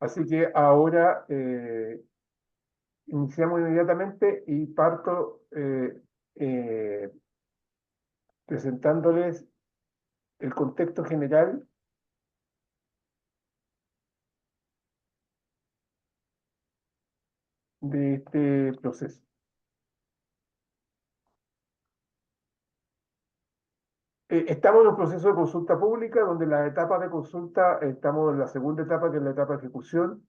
Así que ahora iniciamos inmediatamente y parto presentándoles el contexto general de este proceso. Estamos en un proceso de consulta pública donde las etapas de consulta, estamos en la segunda etapa, que es la etapa de ejecución.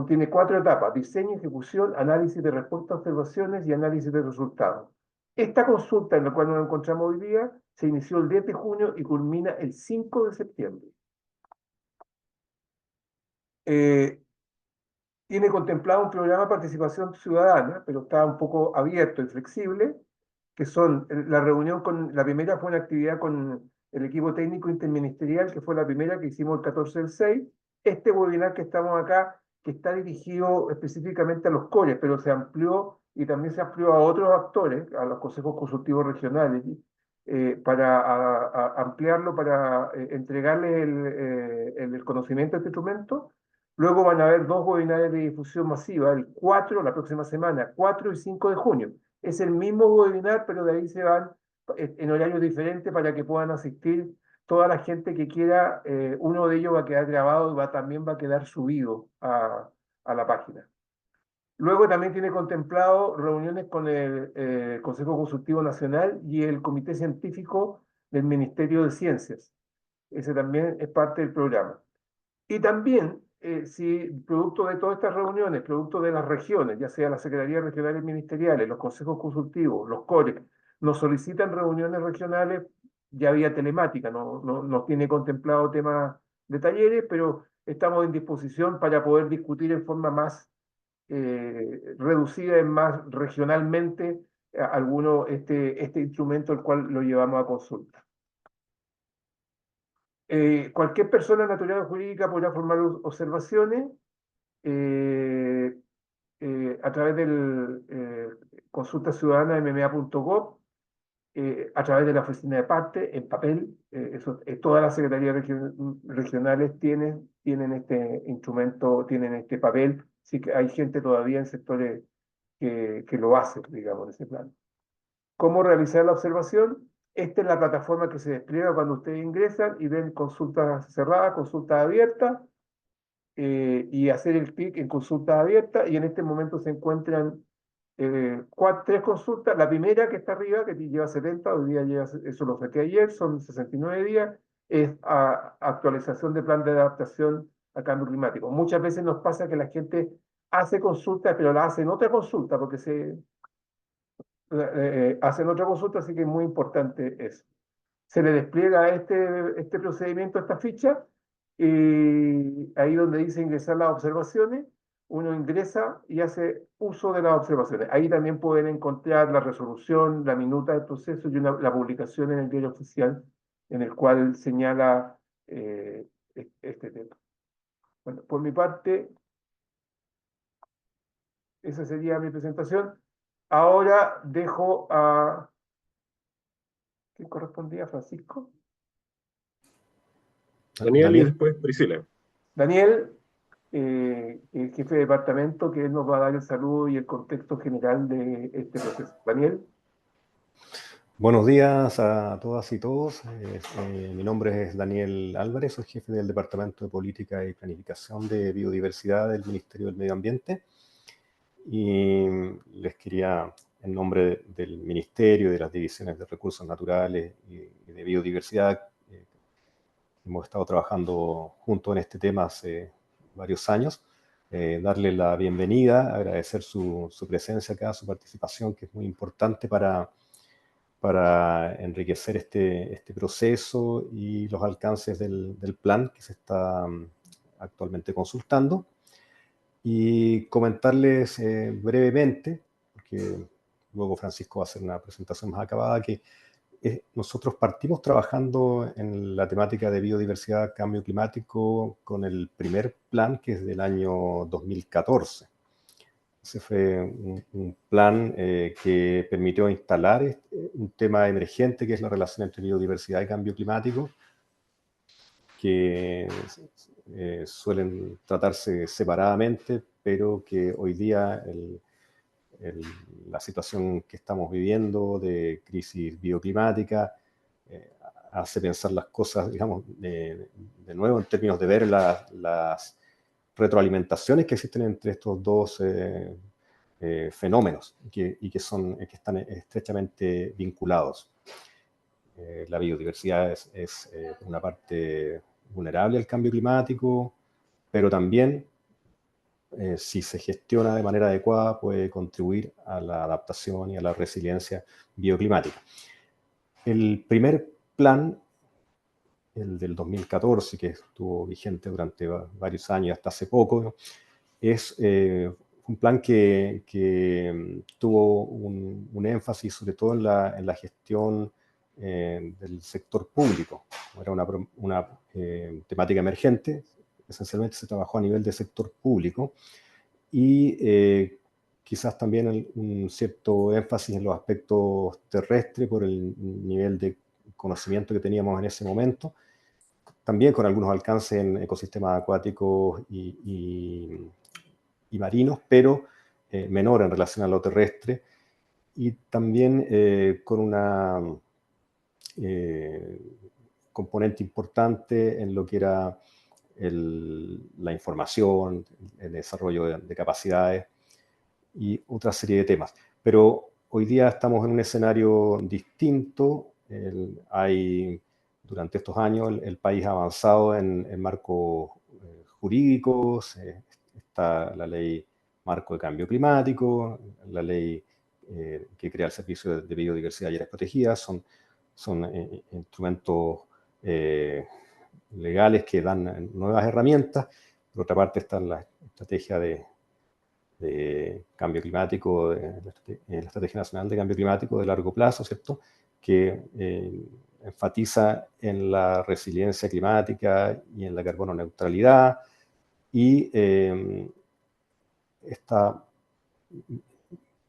Tiene 4 etapas: diseño, ejecución, análisis de respuesta a observaciones y análisis de resultados. Esta consulta, en la cual nos encontramos hoy día, se inició el 10 de junio y culmina el 5 de septiembre. Tiene contemplado un programa de participación ciudadana, pero está un poco abierto y flexible, que son la reunión con, la primera fue una actividad con el equipo técnico interministerial, que fue la primera que hicimos el 14 del 6. Este webinar que estamos acá, que está dirigido específicamente a los CORES, pero se amplió y también se amplió a otros actores, a los consejos consultivos regionales, para ampliarlo, para entregarles el conocimiento de este instrumento. Luego van a haber 2 webinars de difusión masiva, el 4, la próxima semana, 4 y 5 de junio. Es el mismo webinar, pero de ahí se van en horarios diferentes para que puedan asistir toda la gente que quiera. Uno de ellos va a quedar grabado y también va a quedar subido a la página. Luego también tiene contemplado reuniones con el Consejo Consultivo Nacional y el Comité Científico del Ministerio de Ciencias. Ese también es parte del programa. Y también, si producto de todas estas reuniones, producto de las regiones, ya sea las secretarías regionales ministeriales, los consejos consultivos, los CORES, nos solicitan reuniones regionales ya vía telemática, no tiene contemplado temas de talleres, pero estamos en disposición para poder discutir en forma más reducida, más regionalmente, este instrumento el cual lo llevamos a consulta. Cualquier persona natural o jurídica podrá formar observaciones eh, a través del consulta ciudadana mma.gov, a través de la oficina de parte, en papel. Todas las secretarías regionales tienen este instrumento, tienen este papel. Sí que hay gente todavía en sectores que lo hace, digamos, en ese plan. ¿Cómo realizar la observación? Esta es la plataforma que se despliega cuando ustedes ingresan y ven consultas cerradas, consultas abiertas, y hacer el clic en consultas abiertas, y en este momento se encuentran 3 consultas. La primera, que está arriba, que lleva 70, hoy día lleva, eso lo saqué ayer, son 69 días, es actualización de plan de adaptación a cambio climático. Muchas veces nos pasa que la gente hace consultas, pero la hace en otra consulta, porque hacen otra consulta, así que es muy importante eso. Se le despliega este procedimiento, esta ficha, y ahí donde dice ingresar las observaciones, uno ingresa y hace uso de las observaciones. Ahí también pueden encontrar la resolución, la minuta del proceso y la publicación en el diario oficial en el cual señala este tema. Bueno, por mi parte, esa sería mi presentación. Ahora dejo a... ¿Quién correspondía? ¿Francisco? Daniel y después Priscila. Daniel, el jefe de departamento, que él nos va a dar el saludo y el contexto general de este proceso. Daniel. Buenos días a todas y todos. Mi nombre es Daniel Álvarez, soy jefe del Departamento de Política y Planificación de Biodiversidad del Ministerio del Medio Ambiente. Y les quería, en nombre del Ministerio, de las Divisiones de Recursos Naturales y de Biodiversidad, hemos estado trabajando juntos en este tema hace varios años, darle la bienvenida, agradecer su presencia acá, su participación, que es muy importante para enriquecer este proceso y los alcances del plan que se está actualmente consultando. Y comentarles brevemente, porque luego Francisco va a hacer una presentación más acabada, que nosotros partimos trabajando en la temática de biodiversidad, cambio climático, con el primer plan, que es del año 2014. Ese fue un plan que permitió instalar un tema emergente, que es la relación entre biodiversidad y cambio climático. que suelen tratarse separadamente, pero que hoy día la situación que estamos viviendo de crisis bioclimática hace pensar las cosas, digamos, de nuevo en términos de ver las retroalimentaciones que existen entre estos dos fenómenos que están estrechamente vinculados. La biodiversidad es una parte vulnerable al cambio climático, pero también, si se gestiona de manera adecuada, puede contribuir a la adaptación y a la resiliencia bioclimática. El primer plan, el del 2014, que estuvo vigente durante varios años, hasta hace poco, es un plan que tuvo un énfasis sobre todo en la gestión del sector público. Era una temática emergente, esencialmente se trabajó a nivel de sector público y quizás también un cierto énfasis en los aspectos terrestres por el nivel de conocimiento que teníamos en ese momento, también con algunos alcances en ecosistemas acuáticos y marinos, pero menor en relación a lo terrestre, y también con una componente importante en lo que era la información, el desarrollo de capacidades y otra serie de temas. Pero hoy día estamos en un escenario distinto. Durante estos años el país ha avanzado en marcos jurídicos. Está la ley marco de cambio climático, la ley que crea el Servicio de Biodiversidad y Áreas Protegidas. Son instrumentos legales que dan nuevas herramientas. Por otra parte está la estrategia de cambio climático, la Estrategia Nacional de Cambio Climático de largo plazo, ¿cierto?, que enfatiza en la resiliencia climática y en la carbono neutralidad, y esta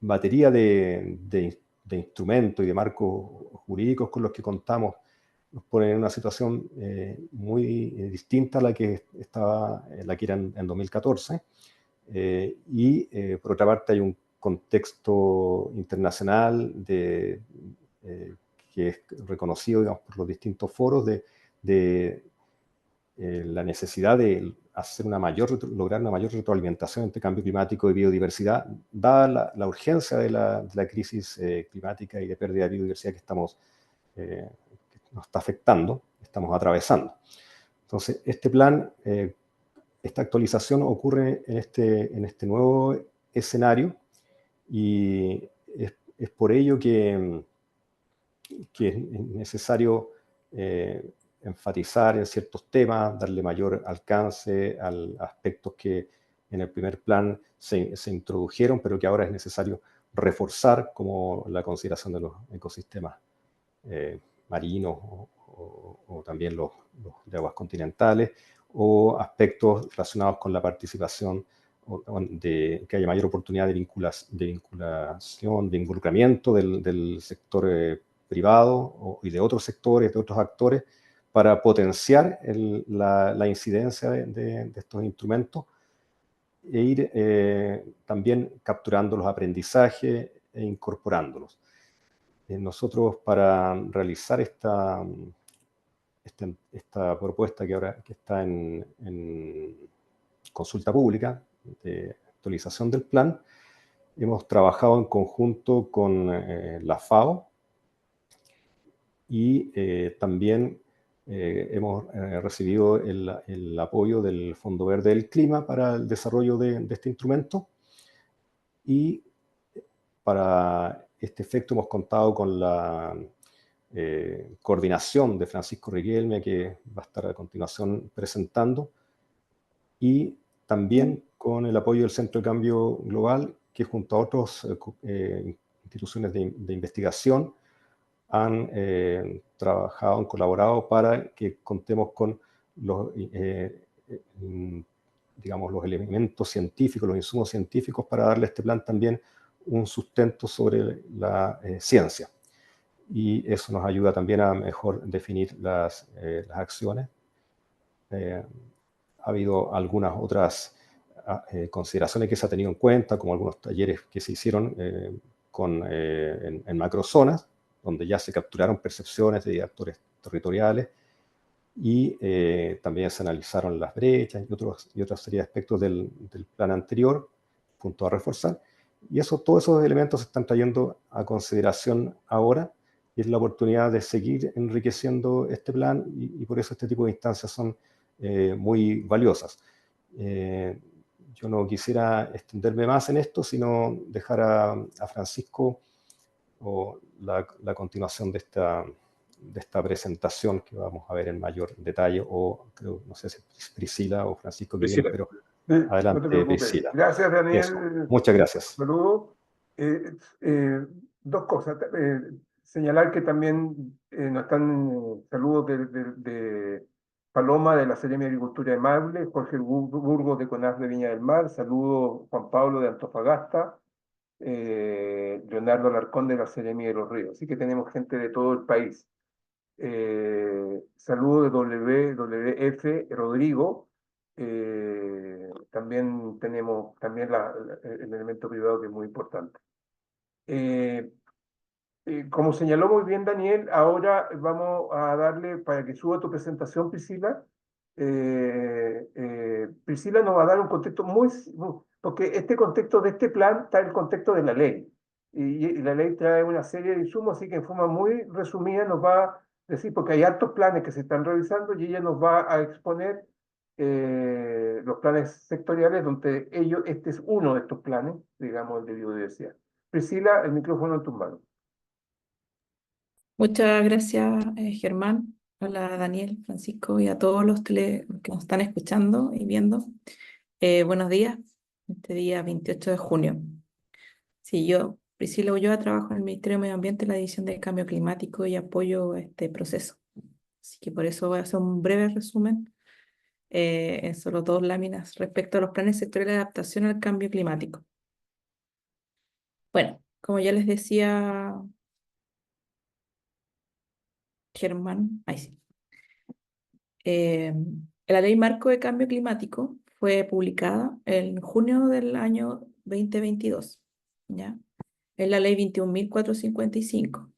batería de instrumentos y de marcos jurídicos con los que contamos nos pone en una situación muy distinta a la que era en 2014. Por otra parte hay un contexto internacional que es reconocido, digamos, por los distintos foros de la necesidad de lograr una mayor retroalimentación entre cambio climático y biodiversidad, dada la urgencia de la crisis climática y de pérdida de biodiversidad que nos está afectando, estamos atravesando. Entonces, este plan, esta actualización ocurre en este nuevo escenario, y es por ello que es necesario enfatizar en ciertos temas, darle mayor alcance a aspectos que en el primer plan se introdujeron, pero que ahora es necesario reforzar, como la consideración de los ecosistemas marinos o también los de aguas continentales, o aspectos relacionados con la participación, que haya mayor oportunidad de vinculación, de involucramiento del sector privado y de otros sectores, de otros actores, para potenciar la incidencia de estos instrumentos e ir también capturando los aprendizajes e incorporándolos. Nosotros, para realizar esta propuesta que está en consulta pública de actualización del plan, hemos trabajado en conjunto con la FAO y también hemos recibido el apoyo del Fondo Verde del Clima para el desarrollo de este instrumento, y para este efecto hemos contado con la coordinación de Francisco Riquelme, que va a estar a continuación presentando, y también con el apoyo del Centro de Cambio Global, que junto a otras instituciones de investigación han trabajado, han colaborado para que contemos con digamos, los elementos científicos, los insumos científicos, para darle a este plan también un sustento sobre la ciencia. Y eso nos ayuda también a mejor definir las acciones ha habido algunas otras consideraciones que se ha tenido en cuenta, como algunos talleres que se hicieron en macrozonas, donde ya se capturaron percepciones de actores territoriales y también se analizaron las brechas y otra serie de aspectos del plan anterior, punto a reforzar. Y todos esos elementos se están trayendo a consideración ahora y es la oportunidad de seguir enriqueciendo este plan y por eso este tipo de instancias son muy valiosas. Yo no quisiera extenderme más en esto, sino dejar a Francisco la continuación de esta presentación que vamos a ver en mayor detalle, o creo, no sé si Priscila o Francisco que viene, pero No te adelante, preocupes. Priscila. Gracias, Daniel. Eso. Muchas gracias. Saludos. Dos cosas. Señalar que también nos están saludos de Paloma de la Seremia de Agricultura de Maule, Jorge Burgos de CONAF de Viña del Mar, saludos Juan Pablo de Antofagasta, Leonardo Alarcón de la Seremia de los Ríos. Así que tenemos gente de todo el país. Saludos de WWF Rodrigo. También tenemos el elemento privado que es muy importante. Como señaló muy bien Daniel, ahora vamos a darle para que suba tu presentación, Priscila. Priscila nos va a dar un contexto porque este contexto de este plan está en el contexto de la ley. Y la ley trae una serie de insumos, así que en forma muy resumida nos va a decir, porque hay altos planes que se están revisando y ella nos va a exponer los planes sectoriales, donde este es uno de estos planes, digamos, el de biodiversidad. Priscila, el micrófono en tus manos. Muchas gracias, Germán. Hola, Daniel, Francisco y a todos los que nos están escuchando y viendo. Buenos días, este día 28 de junio. Sí, yo, Priscila Ulloa, trabajo en el Ministerio de Medio Ambiente en la División de Cambio Climático y apoyo este proceso. Así que por eso voy a hacer un breve resumen en solo 2 láminas respecto a los planes sectoriales de adaptación al cambio climático. Bueno, como ya les decía Germán, ahí sí. La Ley Marco de Cambio Climático fue publicada en junio del año 2022, ¿ya? Es la Ley 21.455.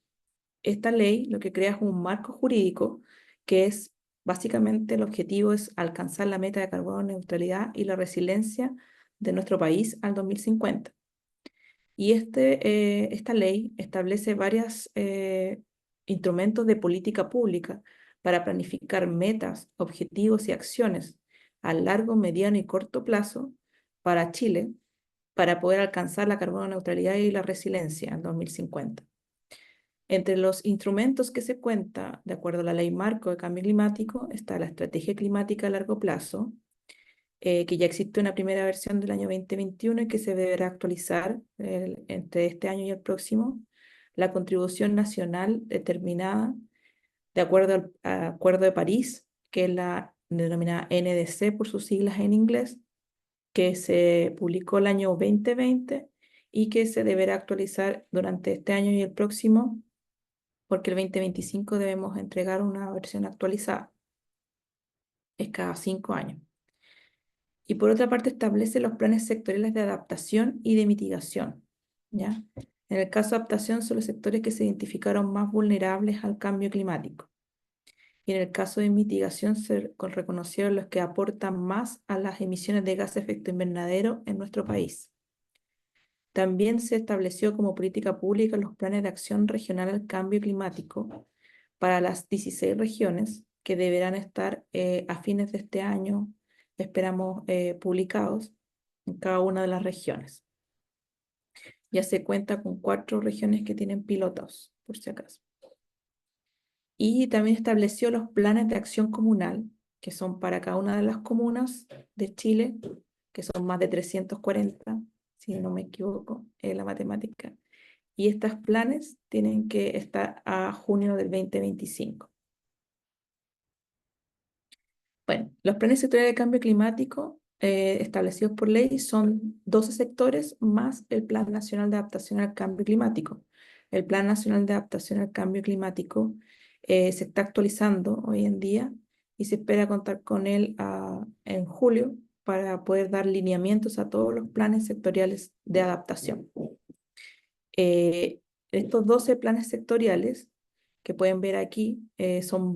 Esta ley lo que crea es un marco jurídico que es, básicamente, el objetivo es alcanzar la meta de carbono neutralidad y la resiliencia de nuestro país al 2050. Y esta ley establece varios instrumentos de política pública para planificar metas, objetivos y acciones a largo, mediano y corto plazo para Chile para poder alcanzar la carbono neutralidad y la resiliencia en 2050. Entre los instrumentos que se cuenta, de acuerdo a la Ley Marco de Cambio Climático, está la Estrategia Climática a Largo Plazo, que ya existe una primera versión del año 2021 y que se deberá actualizar entre este año y el próximo. La contribución nacional determinada de acuerdo al Acuerdo de París, que es la denominada NDC por sus siglas en inglés, que se publicó el año 2020 y que se deberá actualizar durante este año y el próximo, porque el 2025 debemos entregar una versión actualizada. Es cada 5 años. Y por otra parte establece los planes sectoriales de adaptación y de mitigación, ¿ya? En el caso de adaptación son los sectores que se identificaron más vulnerables al cambio climático. Y en el caso de mitigación se reconocieron los que aportan más a las emisiones de gases de efecto invernadero en nuestro país. También se estableció como política pública los planes de acción regional al cambio climático para las 16 regiones que deberán estar a fines de este año, esperamos, publicados en cada una de las regiones. Ya se cuenta con 4 regiones que tienen pilotos, por si acaso. Y también estableció los planes de acción comunal, que son para cada una de las comunas de Chile, que son más de 340, si no me equivoco, en la matemática. Y estos planes tienen que estar a junio del 2025. Bueno, los planes sectoriales de cambio climático establecidos por ley son 12 sectores más el Plan Nacional de Adaptación al Cambio Climático. El Plan Nacional de Adaptación al Cambio Climático se está actualizando hoy en día y se espera contar con él en julio para poder dar lineamientos a todos los planes sectoriales de adaptación. Estos 12 planes sectoriales que pueden ver aquí son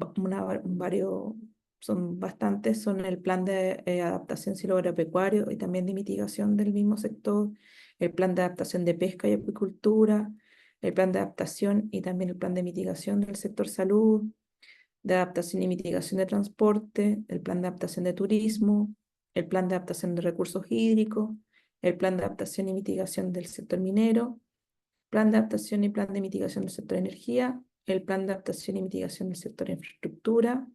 bastantes, son el plan de adaptación silvoagropecuario y también de mitigación del mismo sector, el plan de adaptación de pesca y acuicultura, el plan de adaptación y también el plan de mitigación del sector salud, de adaptación y mitigación de transporte, el plan de adaptación de turismo, el plan de adaptación de recursos hídricos, el plan de adaptación y mitigación del sector minero, plan de adaptación y plan de mitigación del sector energía, el plan de adaptación y mitigación del sector infraestructura,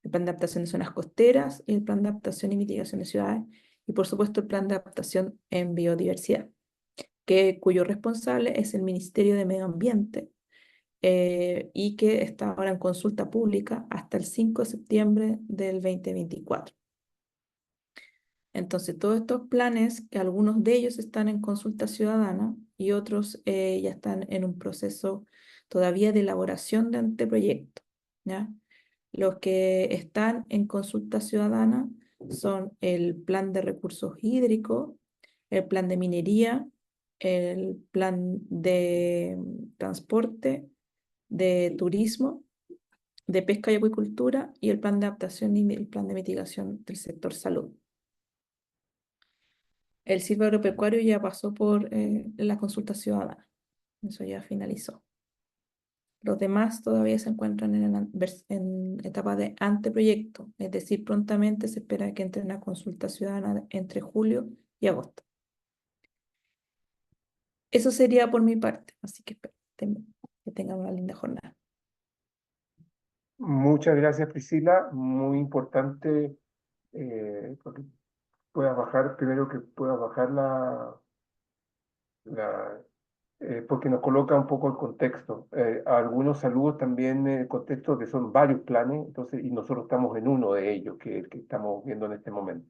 el plan de adaptación de zonas costeras y el plan de adaptación y mitigación de ciudades, y por supuesto el plan de adaptación en biodiversidad, cuyo responsable es el Ministerio de Medio Ambiente, y que está ahora en consulta pública hasta el 5 de septiembre del 2024. Entonces, todos estos planes, que algunos de ellos están en consulta ciudadana y otros ya están en un proceso todavía de elaboración de anteproyecto, ¿ya? Los que están en consulta ciudadana son el plan de recursos hídricos, el plan de minería, el plan de transporte, de turismo, de pesca y acuicultura y el plan de adaptación y el plan de mitigación del sector salud. El silvoagropecuario ya pasó por la consulta ciudadana. Eso ya finalizó. Los demás todavía se encuentran en etapa de anteproyecto, es decir, prontamente se espera que entren a consulta ciudadana entre julio y agosto. Eso sería por mi parte, así que espero que tengan una linda jornada. Muchas gracias, Priscila. Muy importante porque puedas bajar, primero que puedas bajar porque nos coloca un poco el contexto. Algunos saludos también en el contexto que son varios planes, entonces, y nosotros estamos en uno de ellos, que es el que estamos viendo en este momento.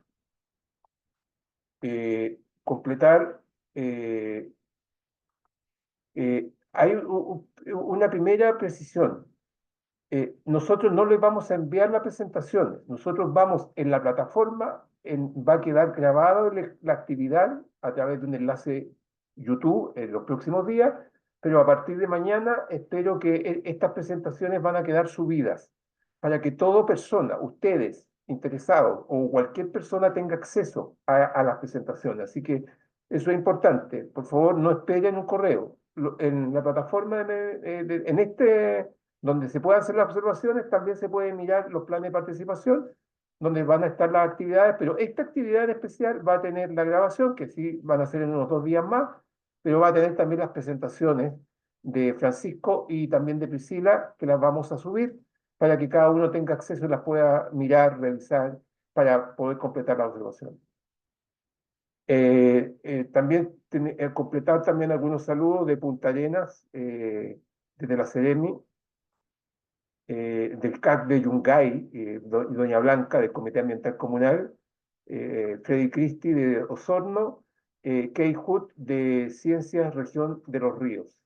Completar, hay una primera precisión. Nosotros no les vamos a enviar la presentación, nosotros vamos en la plataforma, va a quedar grabada la actividad a través de un enlace YouTube en los próximos días, pero a partir de mañana espero que estas presentaciones van a quedar subidas para que toda persona, ustedes interesados o cualquier persona tenga acceso a las presentaciones. Así que eso es importante. Por favor, no esperen un correo. En la plataforma, donde se pueden hacer las observaciones, también se pueden mirar los planes de participación, donde van a estar las actividades, pero esta actividad en especial va a tener la grabación, que sí van a ser en unos 2 días más, pero va a tener también las presentaciones de Francisco y también de Priscila, que las vamos a subir para que cada uno tenga acceso y las pueda mirar, revisar, para poder completar la observación. También completar también algunos saludos de Punta Arenas, desde la Seremi, del CAC de Yungay, Doña Blanca del Comité Ambiental Comunal, Freddy Christie de Osorno, Kei Hut de Ciencias Región de los Ríos.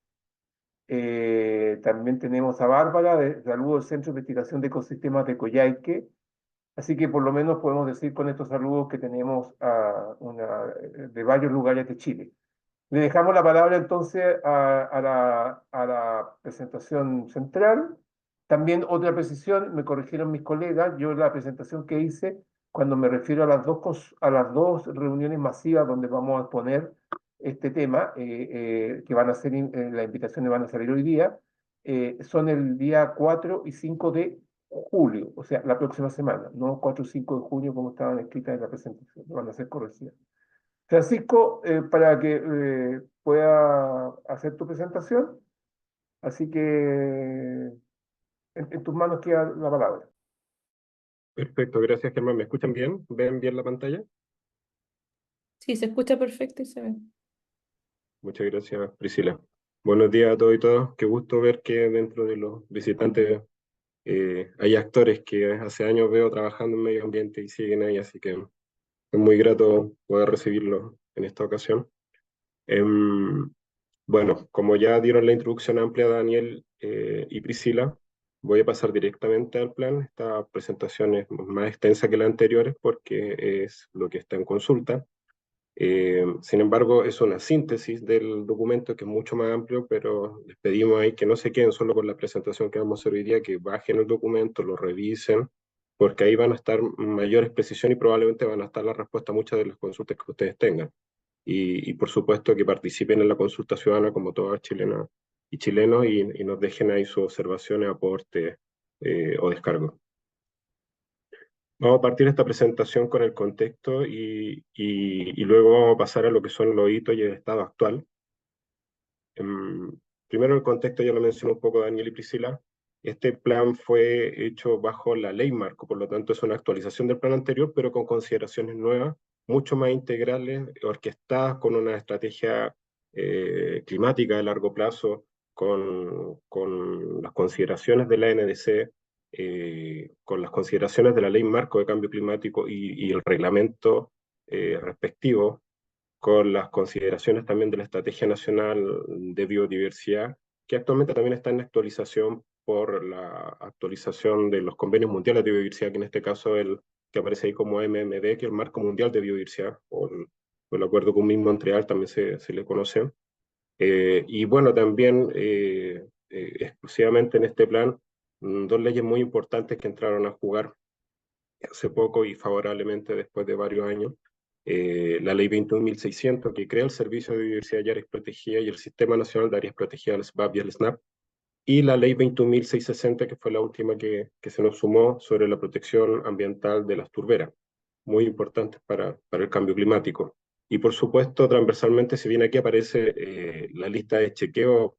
También tenemos a Bárbara de saludos del Centro de Investigación de Ecosistemas de Coyhaique. Así que por lo menos podemos decir con estos saludos que tenemos de varios lugares de Chile. Le dejamos la palabra entonces a la presentación central. También otra precisión, me corrigieron mis colegas, yo la presentación que hice, cuando me refiero a las dos reuniones masivas donde vamos a exponer este tema, que van a ser, las invitaciones van a salir hoy día, son el día 4 y 5 de julio, o sea, la próxima semana, no 4 y 5 de junio como estaban escritas en la presentación, van a ser corregidas. Francisco, para que pueda hacer tu presentación, así que en tus manos queda la palabra. Perfecto, gracias Germán. ¿Me escuchan bien? ¿Ven bien la pantalla? Sí, se escucha perfecto y se ve. Muchas gracias, Priscila. Buenos días a todos y todas. Qué gusto ver que dentro de los visitantes hay actores que hace años veo trabajando en medio ambiente y siguen ahí, así que es muy grato poder recibirlos en esta ocasión. Bueno, como ya dieron la introducción amplia Daniel y Priscila, Voy a pasar directamente al plan. Esta presentación es más extensa que las anteriores porque es lo que está en consulta. Sin embargo, es una síntesis del documento que es mucho más amplio, pero les pedimos ahí que no se queden solo con la presentación que vamos a hacer hoy día, que bajen el documento, lo revisen, porque ahí van a estar mayores precisiones y probablemente van a estar la respuesta a muchas de las consultas que ustedes tengan. Y por supuesto que participen en la consulta ciudadana como todas chilenas y chilenos y nos dejen ahí sus observaciones, aportes o descargos. Vamos a partir esta presentación con el contexto y luego vamos a pasar a lo que son los hitos y el estado actual. Primero el contexto, ya lo mencionó un poco Daniel y Priscila. Este plan fue hecho bajo la ley marco, por lo tanto es una actualización del plan anterior, pero con consideraciones nuevas, mucho más integrales, orquestadas con una estrategia climática de largo plazo, con las consideraciones de la NDC, con las consideraciones de la ley marco de cambio climático y el reglamento respectivo, con las consideraciones también de la Estrategia Nacional de Biodiversidad, que actualmente también está en actualización por la actualización de los convenios mundiales de biodiversidad, que en este caso el que aparece ahí como MMD, que es el Marco Mundial de Biodiversidad, o el Acuerdo Kunming-Montreal también se le conoce. Y bueno, también exclusivamente en este plan, dos leyes muy importantes que entraron a jugar hace poco y favorablemente después de varios años. La ley 21.600, que crea el Servicio de Biodiversidad y Áreas Protegidas y el Sistema Nacional de Áreas Protegidas, el SBAP y el SNAP, y la ley 21.660, que fue la última que se nos sumó sobre la protección ambiental de las turberas, muy importantes para el cambio climático. Y por supuesto, transversalmente, si bien aquí aparece la lista de chequeo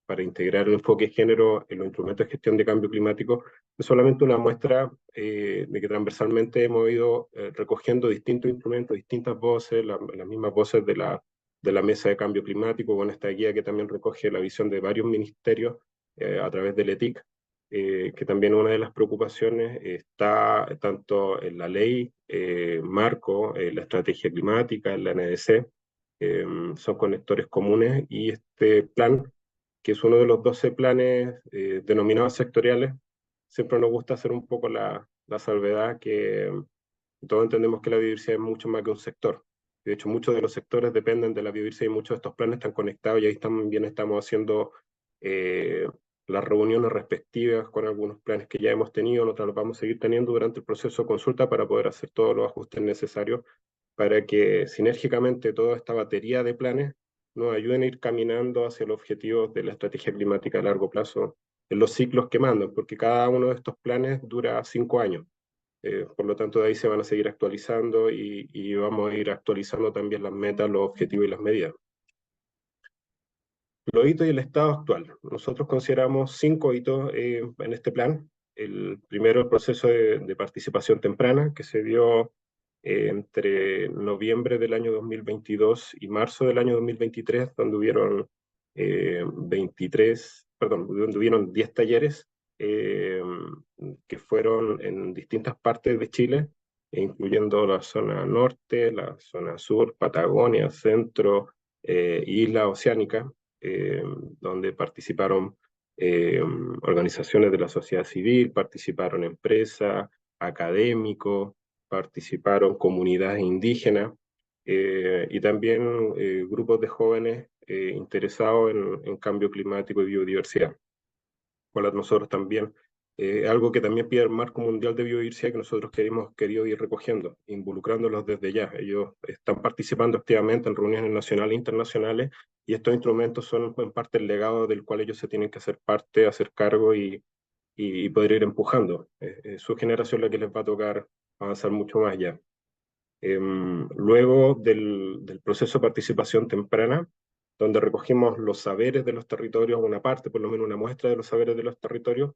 para integrar el enfoque de género en los instrumentos de gestión de cambio climático, es solamente una muestra de que transversalmente hemos ido recogiendo distintos instrumentos, distintas voces, las mismas voces de la Mesa de Cambio Climático, con esta guía que también recoge la visión de varios ministerios a través del ETIC, que también una de las preocupaciones está tanto en la ley marco, la estrategia climática, en la NDC, son conectores comunes, y este plan, que es uno de los 12 planes denominados sectoriales, siempre nos gusta hacer un poco la salvedad que todos entendemos que la biodiversidad es mucho más que un sector. De hecho, muchos de los sectores dependen de la biodiversidad y muchos de estos planes están conectados, y ahí también estamos haciendo las reuniones respectivas con algunos planes que ya hemos tenido. Nosotros los vamos a seguir teniendo durante el proceso de consulta para poder hacer todos los ajustes necesarios para que sinérgicamente toda esta batería de planes nos ayuden a ir caminando hacia los objetivos de la estrategia climática a largo plazo en los ciclos que mandan, porque cada uno de estos planes dura 5 años. Por lo tanto, de ahí se van a seguir actualizando y vamos a ir actualizando también las metas, los objetivos y las medidas. Los hitos y el estado actual. Nosotros consideramos 5 hitos en este plan. El primero, el proceso de participación temprana, que se dio entre noviembre del año 2022 y marzo del año 2023, donde hubieron 10 talleres que fueron en distintas partes de Chile, incluyendo la zona norte, la zona sur, Patagonia, centro, isla oceánica, donde participaron organizaciones de la sociedad civil, participaron empresas, académicos, participaron comunidades indígenas y también grupos de jóvenes interesados en cambio climático y biodiversidad. Con nosotros también, algo que también pide el Marco Mundial de Biodiversidad, que nosotros hemos querido ir recogiendo, involucrándolos desde ya. Ellos están participando activamente en reuniones nacionales e internacionales, y estos instrumentos son en parte el legado del cual ellos se tienen que hacer parte, hacer cargo y poder ir empujando. Su generación la que les va a tocar avanzar mucho más ya. Luego del proceso de participación temprana, donde recogimos los saberes de los territorios, una parte, por lo menos una muestra de los saberes de los territorios,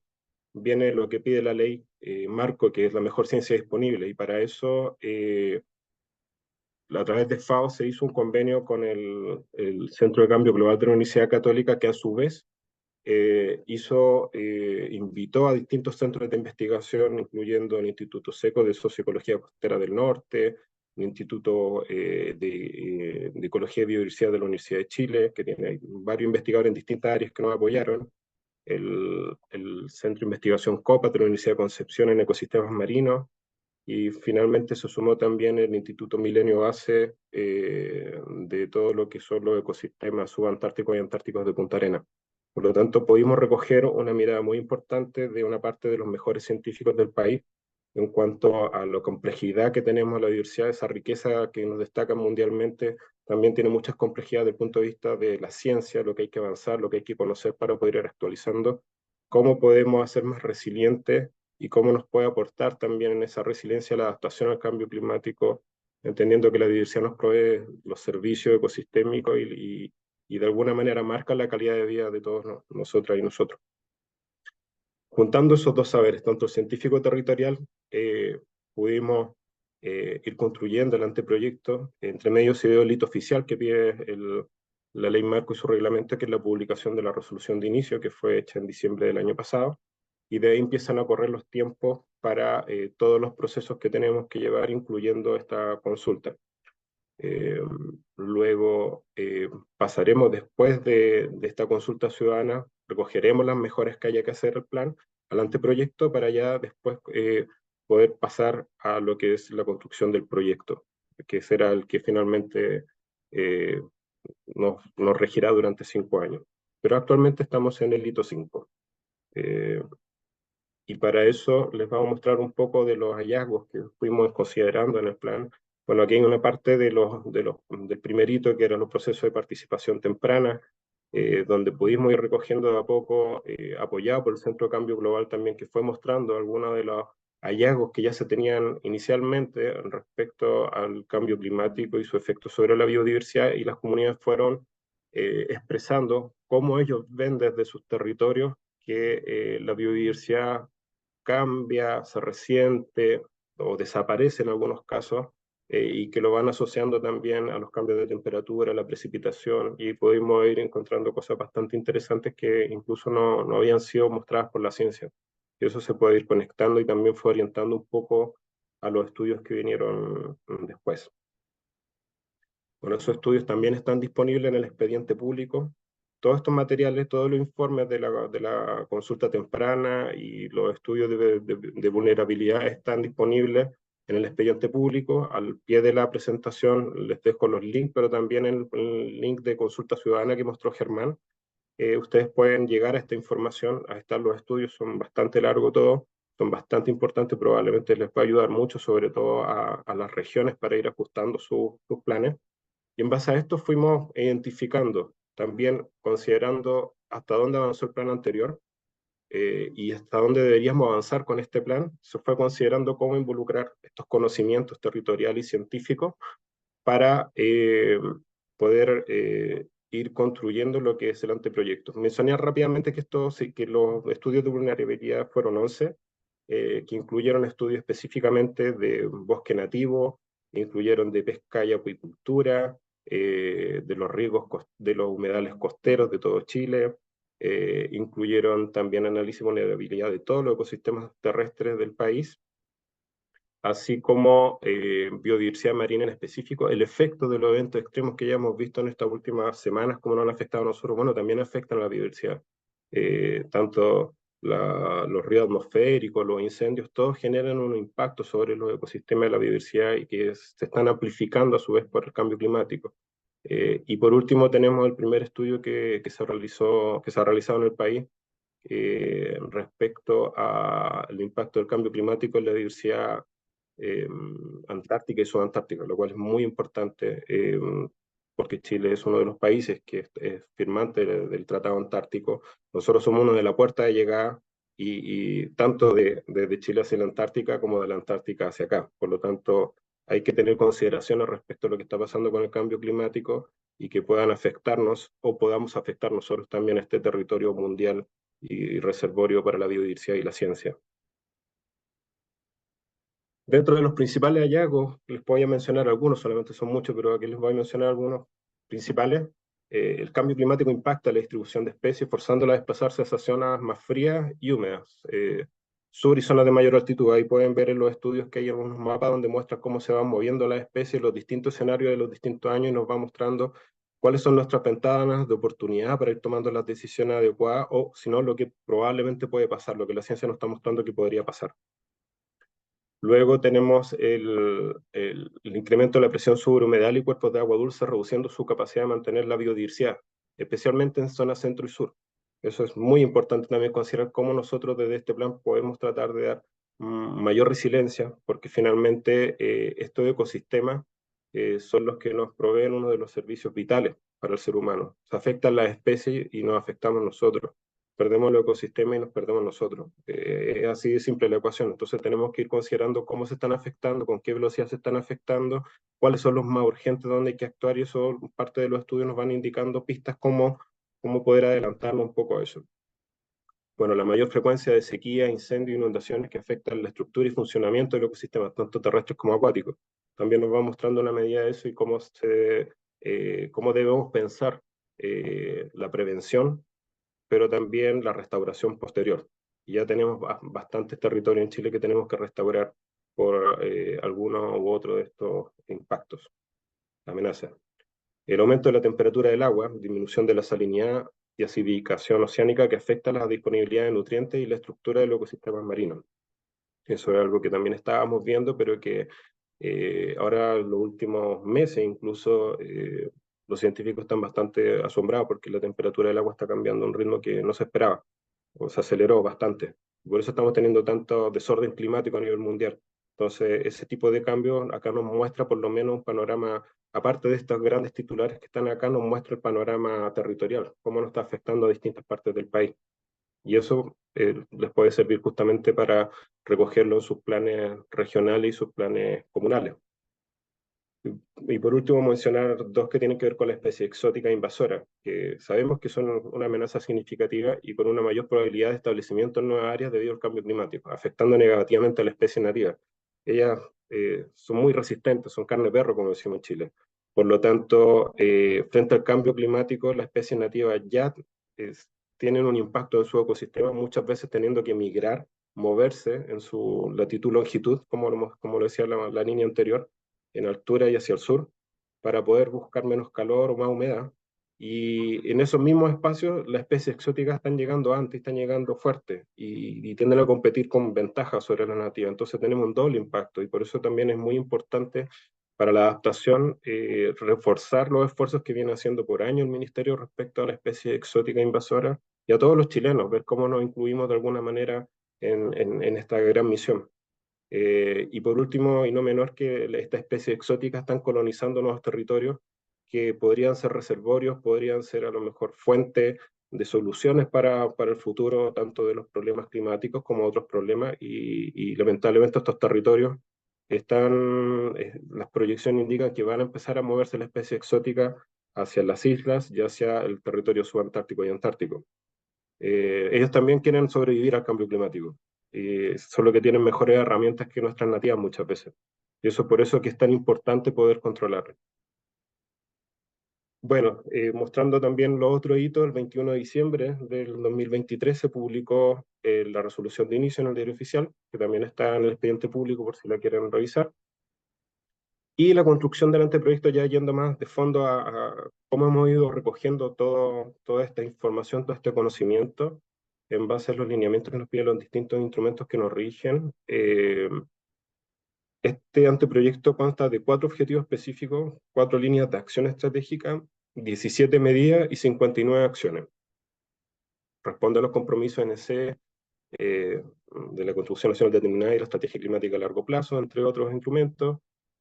viene lo que pide la ley marco, que es la mejor ciencia disponible, y para eso a través de FAO se hizo un convenio con el Centro de Cambio Global de la Universidad Católica, que a su vez invitó a distintos centros de investigación, incluyendo el Instituto Seco de Socioecología Costera del Norte, el Instituto de Ecología y Biodiversidad de la Universidad de Chile, que tiene varios investigadores en distintas áreas que nos apoyaron, el Centro de Investigación COPAT de la Universidad de Concepción en Ecosistemas Marinos, y finalmente se sumó también el Instituto Milenio Base de todo lo que son los ecosistemas subantárticos y antárticos de Punta Arenas. Por lo tanto, pudimos recoger una mirada muy importante de una parte de los mejores científicos del país en cuanto a la complejidad que tenemos, la diversidad, esa riqueza que nos destaca mundialmente, también tiene muchas complejidades desde el punto de vista de la ciencia, lo que hay que avanzar, lo que hay que conocer para poder ir actualizando, cómo podemos hacer más resilientes y cómo nos puede aportar también en esa resiliencia la adaptación al cambio climático, entendiendo que la diversidad nos provee los servicios ecosistémicos y de alguna manera marca la calidad de vida de todos nosotras y nosotros. Juntando esos dos saberes, tanto el científico territorial, pudimos ir construyendo el anteproyecto. Entre medio se dio el hito oficial que pide la ley marco y su reglamento, que es la publicación de la resolución de inicio, que fue hecha en diciembre del año pasado, y de ahí empiezan a correr los tiempos para todos los procesos que tenemos que llevar, incluyendo esta consulta. Luego pasaremos después de esta consulta ciudadana, recogeremos las mejoras que haya que hacer al plan, al anteproyecto, para ya después poder pasar a lo que es la construcción del proyecto, que será el que finalmente nos regirá durante 5 años. Pero actualmente estamos en el hito 5. Y para eso les vamos a mostrar un poco de los hallazgos que fuimos considerando en el plan. Bueno, aquí hay una parte del primer hito, que eran los procesos de participación temprana, donde pudimos ir recogiendo de a poco, apoyado por el Centro de Cambio Global también, que fue mostrando algunos de los hallazgos que ya se tenían inicialmente respecto al cambio climático y su efecto sobre la biodiversidad, y las comunidades fueron expresando cómo ellos ven desde sus territorios que la biodiversidad cambia, se resiente o desaparece en algunos casos, y que lo van asociando también a los cambios de temperatura, a la precipitación, y pudimos ir encontrando cosas bastante interesantes que incluso no habían sido mostradas por la ciencia. Y eso se puede ir conectando y también fue orientando un poco a los estudios que vinieron después. Bueno, esos estudios también están disponibles en el expediente público. Todos estos materiales, todos los informes de la consulta temprana y los estudios de vulnerabilidad están disponibles en el expediente público. Al pie de la presentación les dejo los links, pero también el link de consulta ciudadana que mostró Germán. Ustedes pueden llegar a esta información, a estar los estudios, son bastante largos todos, son bastante importantes, probablemente les va a ayudar mucho, sobre todo a las regiones, para ir ajustando sus planes. Y en base a esto fuimos identificando, también considerando hasta dónde avanzó el plan anterior y hasta dónde deberíamos avanzar con este plan. Se fue considerando cómo involucrar estos conocimientos territoriales y científicos para poder ir construyendo lo que es el anteproyecto. Mencioné rápidamente que los estudios de vulnerabilidad fueron 11, que incluyeron estudios específicamente de bosque nativo, incluyeron de pesca y acuicultura, de los riesgos de los humedales costeros de todo Chile, incluyeron también análisis de vulnerabilidad de todos los ecosistemas terrestres del país, así como biodiversidad marina en específico. El efecto de los eventos extremos que ya hemos visto en estas últimas semanas, como nos han afectado a nosotros, bueno, también afectan a la biodiversidad. Tanto los ríos atmosféricos, los incendios, todos generan un impacto sobre los ecosistemas de la biodiversidad y que se están amplificando a su vez por el cambio climático. Y por último tenemos el primer estudio que se ha realizado en el país respecto al impacto del cambio climático en la diversidad antártica y subantártica, lo cual es muy importante porque Chile es uno de los países que es firmante del Tratado Antártico. Nosotros somos uno de la puerta de llegada y tanto desde Chile hacia la Antártica como de la Antártica hacia acá. Por lo tanto, hay que tener consideraciones respecto a lo que está pasando con el cambio climático y que puedan afectarnos o podamos afectar nosotros también a este territorio mundial y reservorio para la biodiversidad y la ciencia. Dentro de los principales hallazgos, les voy a mencionar algunos, solamente son muchos, pero aquí les voy a mencionar algunos principales. El cambio climático impacta la distribución de especies, forzándolas a desplazarse hacia zonas más frías y húmedas, sur y zonas de mayor altitud. Ahí pueden ver en los estudios que hay algunos mapas donde muestran cómo se van moviendo las especies, los distintos escenarios de los distintos años, y nos va mostrando cuáles son nuestras ventanas de oportunidad para ir tomando las decisiones adecuadas, o si no, lo que probablemente puede pasar, lo que la ciencia nos está mostrando que podría pasar. Luego tenemos el incremento de la presión sobre humedal y cuerpos de agua dulce, reduciendo su capacidad de mantener la biodiversidad, especialmente en zonas centro y sur. Eso es muy importante también considerar cómo nosotros desde este plan podemos tratar de dar mayor resiliencia, porque finalmente estos ecosistemas son los que nos proveen uno de los servicios vitales para el ser humano. Se afectan las especies y nos afectamos nosotros. Perdemos el ecosistema y nos perdemos nosotros. Es así de simple la ecuación. Entonces tenemos que ir considerando cómo se están afectando, con qué velocidad se están afectando, cuáles son los más urgentes, dónde hay que actuar, y eso parte de los estudios nos van indicando pistas cómo poder adelantarnos un poco a eso. Bueno, la mayor frecuencia de sequía, incendios e inundaciones que afectan la estructura y funcionamiento del ecosistema, tanto terrestres como acuáticos. También nos va mostrando una medida de eso y cómo debemos pensar la prevención, pero también la restauración posterior. Y ya tenemos bastantes territorios en Chile que tenemos que restaurar por alguno u otro de estos impactos, amenazas. El aumento de la temperatura del agua, disminución de la salinidad y acidificación oceánica que afecta la disponibilidad de nutrientes y la estructura de los ecosistemas marinos. Eso es algo que también estábamos viendo, pero que ahora en los últimos meses incluso los científicos están bastante asombrados porque la temperatura del agua está cambiando a un ritmo que no se esperaba, o se aceleró bastante. Por eso estamos teniendo tanto desorden climático a nivel mundial. Entonces, ese tipo de cambios acá nos muestra por lo menos un panorama, aparte de estos grandes titulares que están acá, nos muestra el panorama territorial, cómo nos está afectando a distintas partes del país. Y eso les puede servir justamente para recogerlo en sus planes regionales y sus planes comunales. Y por último, mencionar dos que tienen que ver con la especie exótica invasora, que sabemos que son una amenaza significativa y con una mayor probabilidad de establecimiento en nuevas áreas debido al cambio climático, afectando negativamente a la especie nativa. Ellas son muy resistentes, son carne de perro, como decimos en Chile. Por lo tanto, frente al cambio climático, las especies nativas ya tienen un impacto en su ecosistema, muchas veces teniendo que migrar, moverse en su latitud-longitud, como lo decía la línea anterior, en altura y hacia el sur, para poder buscar menos calor o más humedad. Y en esos mismos espacios las especies exóticas están llegando antes, están llegando fuertes y tienden a competir con ventaja sobre la nativa. Entonces tenemos un doble impacto y por eso también es muy importante para la adaptación reforzar los esfuerzos que viene haciendo por año el Ministerio respecto a la especie exótica invasora y a todos los chilenos, ver cómo nos incluimos de alguna manera en esta gran misión. Y por último, y no menor, que estas especies exóticas están colonizando nuevos territorios que podrían ser reservorios, podrían ser a lo mejor fuente de soluciones para el futuro, tanto de los problemas climáticos como otros problemas, y lamentablemente estos territorios las proyecciones indican que van a empezar a moverse la especie exótica hacia las islas y hacia el territorio subantártico y antártico. Ellos también quieren sobrevivir al cambio climático, solo que tienen mejores herramientas que nuestras nativas muchas veces. Y eso es por eso que es tan importante poder controlarlo. Bueno, mostrando también los otros hitos, el 21 de diciembre del 2023 se publicó la resolución de inicio en el diario oficial, que también está en el expediente público por si la quieren revisar. Y la construcción del anteproyecto, ya yendo más de fondo a cómo hemos ido recogiendo toda esta información, todo este conocimiento, en base a los lineamientos que nos piden los distintos instrumentos que nos rigen. Este anteproyecto consta de 4 objetivos específicos, 4 líneas de acción estratégica, 17 medidas y 59 acciones. Responde a los compromisos NC de la Construcción Nacional Determinada y la Estrategia Climática a Largo Plazo, entre otros instrumentos.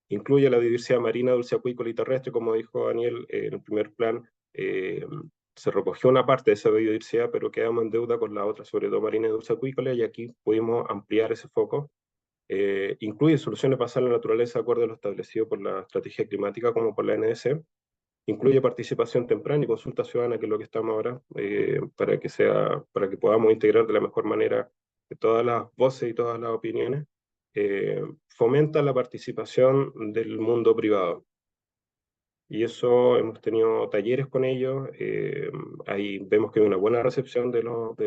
Incluye la diversidad marina, dulceacuícola y terrestre, como dijo Daniel en el primer plan. Se recogió una parte de esa biodiversidad, pero quedamos en deuda con la otra, sobre todo marina y dulceacuícola, y aquí pudimos ampliar ese foco. Incluye soluciones basadas en la naturaleza de acuerdo a lo establecido por la estrategia climática como por la NDC. Incluye participación temprana y consulta ciudadana, que es lo que estamos ahora, para que podamos integrar de la mejor manera todas las voces y todas las opiniones. Fomenta la participación del mundo privado. Y eso hemos tenido talleres con ellos. Ahí vemos que hay una buena recepción de los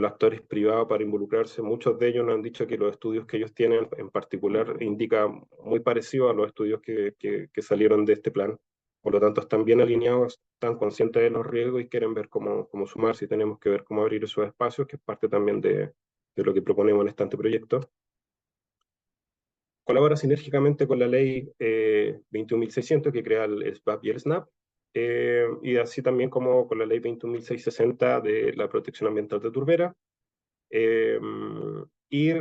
actores privados para involucrarse. Muchos de ellos nos han dicho que los estudios que ellos tienen en particular indican muy parecido a los estudios que salieron de este plan. Por lo tanto, están bien alineados, están conscientes de los riesgos y quieren ver cómo sumar, si tenemos que ver cómo abrir esos espacios, que es parte también de lo que proponemos en este anteproyecto. Colabora sinérgicamente con la ley 21.600 que crea el SBAP y el SNAP, y así también como con la ley 21.660 de la protección ambiental de turbera. Y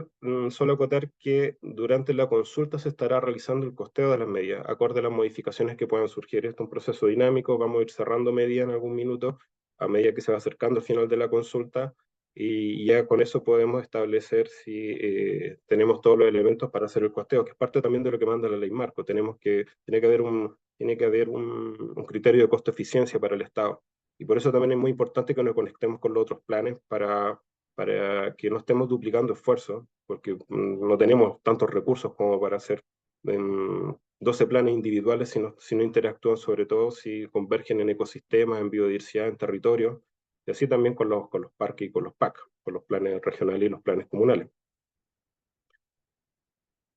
solo acotar que durante la consulta se estará realizando el costeo de las medidas, acorde a las modificaciones que puedan surgir. Esto es un proceso dinámico, vamos a ir cerrando medidas en algún minuto a medida que se va acercando al final de la consulta, y ya con eso podemos establecer si tenemos todos los elementos para hacer el costeo, que es parte también de lo que manda la ley marco. Tiene que haber un criterio de costo-eficiencia para el Estado. Y por eso también es muy importante que nos conectemos con los otros planes para que no estemos duplicando esfuerzos, porque no tenemos tantos recursos como para hacer 12 planes individuales si no interactúan, sobre todo si convergen en ecosistemas, en biodiversidad, en territorio, y así también con los parques y con los PAC, con los planes regionales y los planes comunales.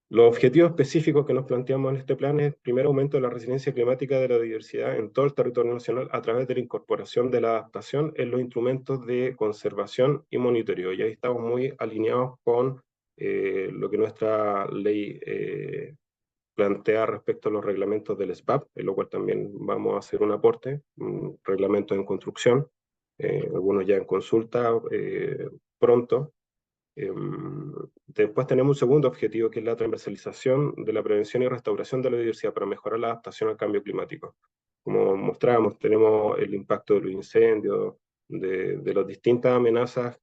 Los objetivos específicos que nos planteamos en este plan es, primero, aumento de la resiliencia climática de la diversidad en todo el territorio nacional a través de la incorporación de la adaptación en los instrumentos de conservación y monitoreo. Y ahí estamos muy alineados con lo que nuestra ley plantea respecto a los reglamentos del SBAP, en lo cual también vamos a hacer un aporte, reglamentos en construcción, algunos ya en consulta pronto. Después tenemos un segundo objetivo, que es la transversalización de la prevención y restauración de la diversidad para mejorar la adaptación al cambio climático. Como mostramos, tenemos el impacto de los incendios, de las distintas amenazas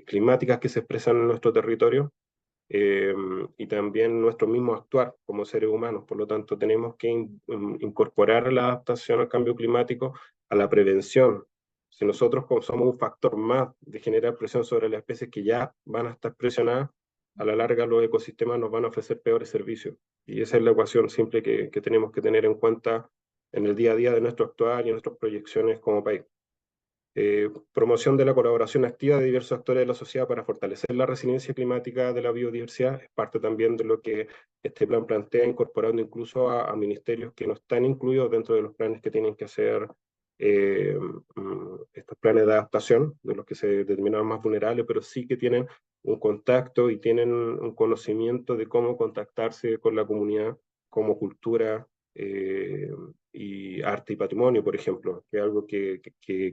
climáticas que se expresan en nuestro territorio, y también nuestro mismo actuar como seres humanos. Por lo tanto, tenemos que incorporar la adaptación al cambio climático a la prevención. Si nosotros somos un factor más de generar presión sobre las especies que ya van a estar presionadas, a la larga los ecosistemas nos van a ofrecer peores servicios. Y esa es la ecuación simple que tenemos que tener en cuenta en el día a día de nuestro actuar y en nuestras proyecciones como país. Promoción de la colaboración activa de diversos actores de la sociedad para fortalecer la resiliencia climática de la biodiversidad, es parte también de lo que este plan plantea, incorporando incluso a ministerios que no están incluidos dentro de los planes que tienen que hacer estos planes de adaptación, de los que se determinaron más vulnerables, pero sí que tienen un contacto y tienen un conocimiento de cómo contactarse con la comunidad, como cultura, y arte y patrimonio, por ejemplo, que es algo que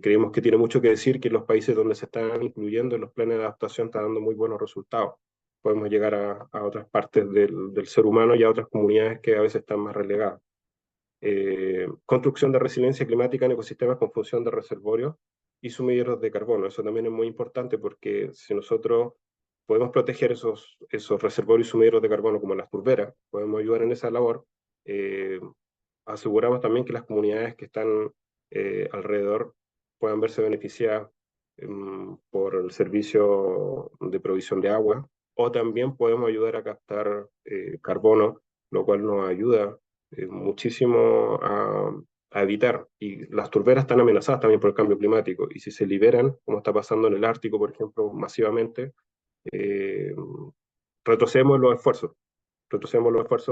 creemos que tiene mucho que decir, que en los países donde se están incluyendo en los planes de adaptación está dando muy buenos resultados. Podemos llegar a otras partes del ser humano y a otras comunidades que a veces están más relegadas. Construcción de resiliencia climática en ecosistemas con función de reservorios y sumideros de carbono. Eso también es muy importante, porque si nosotros podemos proteger esos reservorios y sumideros de carbono como las turberas, podemos ayudar en esa labor. Aseguramos también que las comunidades que están alrededor puedan verse beneficiadas por el servicio de provisión de agua, o también podemos ayudar a captar carbono, lo cual nos ayuda muchísimo a evitar. Y las turberas están amenazadas también por el cambio climático, y si se liberan, como está pasando en el Ártico, por ejemplo, masivamente, eh, retrocedemos los esfuerzos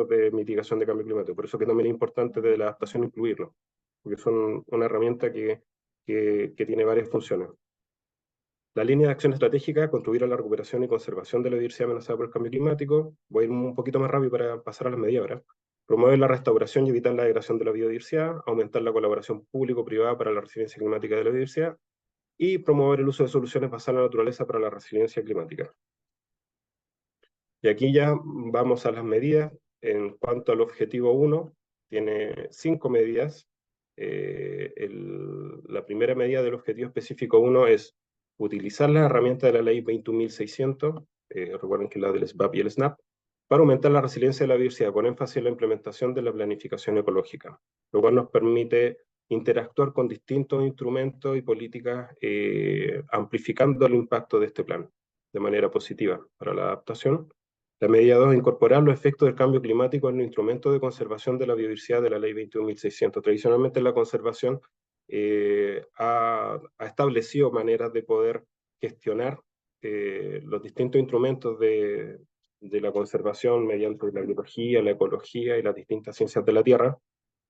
de mitigación de cambio climático. Por eso que también es importante de la adaptación incluirlo, porque son una herramienta que tiene varias funciones. La línea de acción estratégica, contribuir a la recuperación y conservación de la diversidad amenazada por el cambio climático. Voy a ir un poquito más rápido para pasar a las medidas ahora. Promover la restauración y evitar la degradación de la biodiversidad, aumentar la colaboración público-privada para la resiliencia climática de la biodiversidad, y promover el uso de soluciones basadas en la naturaleza para la resiliencia climática. Y aquí ya vamos a las medidas. En cuanto al objetivo 1, tiene 5 medidas. La primera medida del objetivo específico 1 es utilizar las herramientas de la ley 21.600, recuerden que es la del SBAP y el SNAP, para aumentar la resiliencia de la biodiversidad, con énfasis en la implementación de la planificación ecológica, lo cual nos permite interactuar con distintos instrumentos y políticas, amplificando el impacto de este plan de manera positiva para la adaptación. La medida 2 es incorporar los efectos del cambio climático en los instrumentos de conservación de la biodiversidad de la ley 21.600. Tradicionalmente la conservación ha establecido maneras de poder gestionar los distintos instrumentos de la conservación mediante la biología, la ecología y las distintas ciencias de la tierra.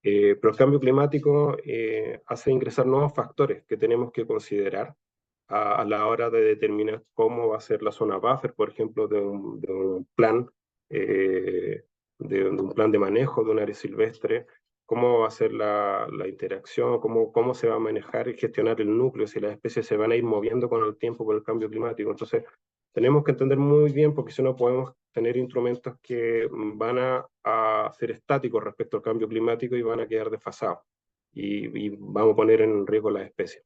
Pero el cambio climático hace ingresar nuevos factores que tenemos que considerar a la hora de determinar cómo va a ser la zona buffer, por ejemplo, de un plan, de un plan de manejo de un área silvestre, cómo va a ser la interacción, cómo se va a manejar y gestionar el núcleo, si las especies se van a ir moviendo con el tiempo por el cambio climático. Entonces, tenemos que entender muy bien, porque si no podemos tener instrumentos que van a ser estáticos respecto al cambio climático y van a quedar desfasados. Y vamos a poner en riesgo las especies.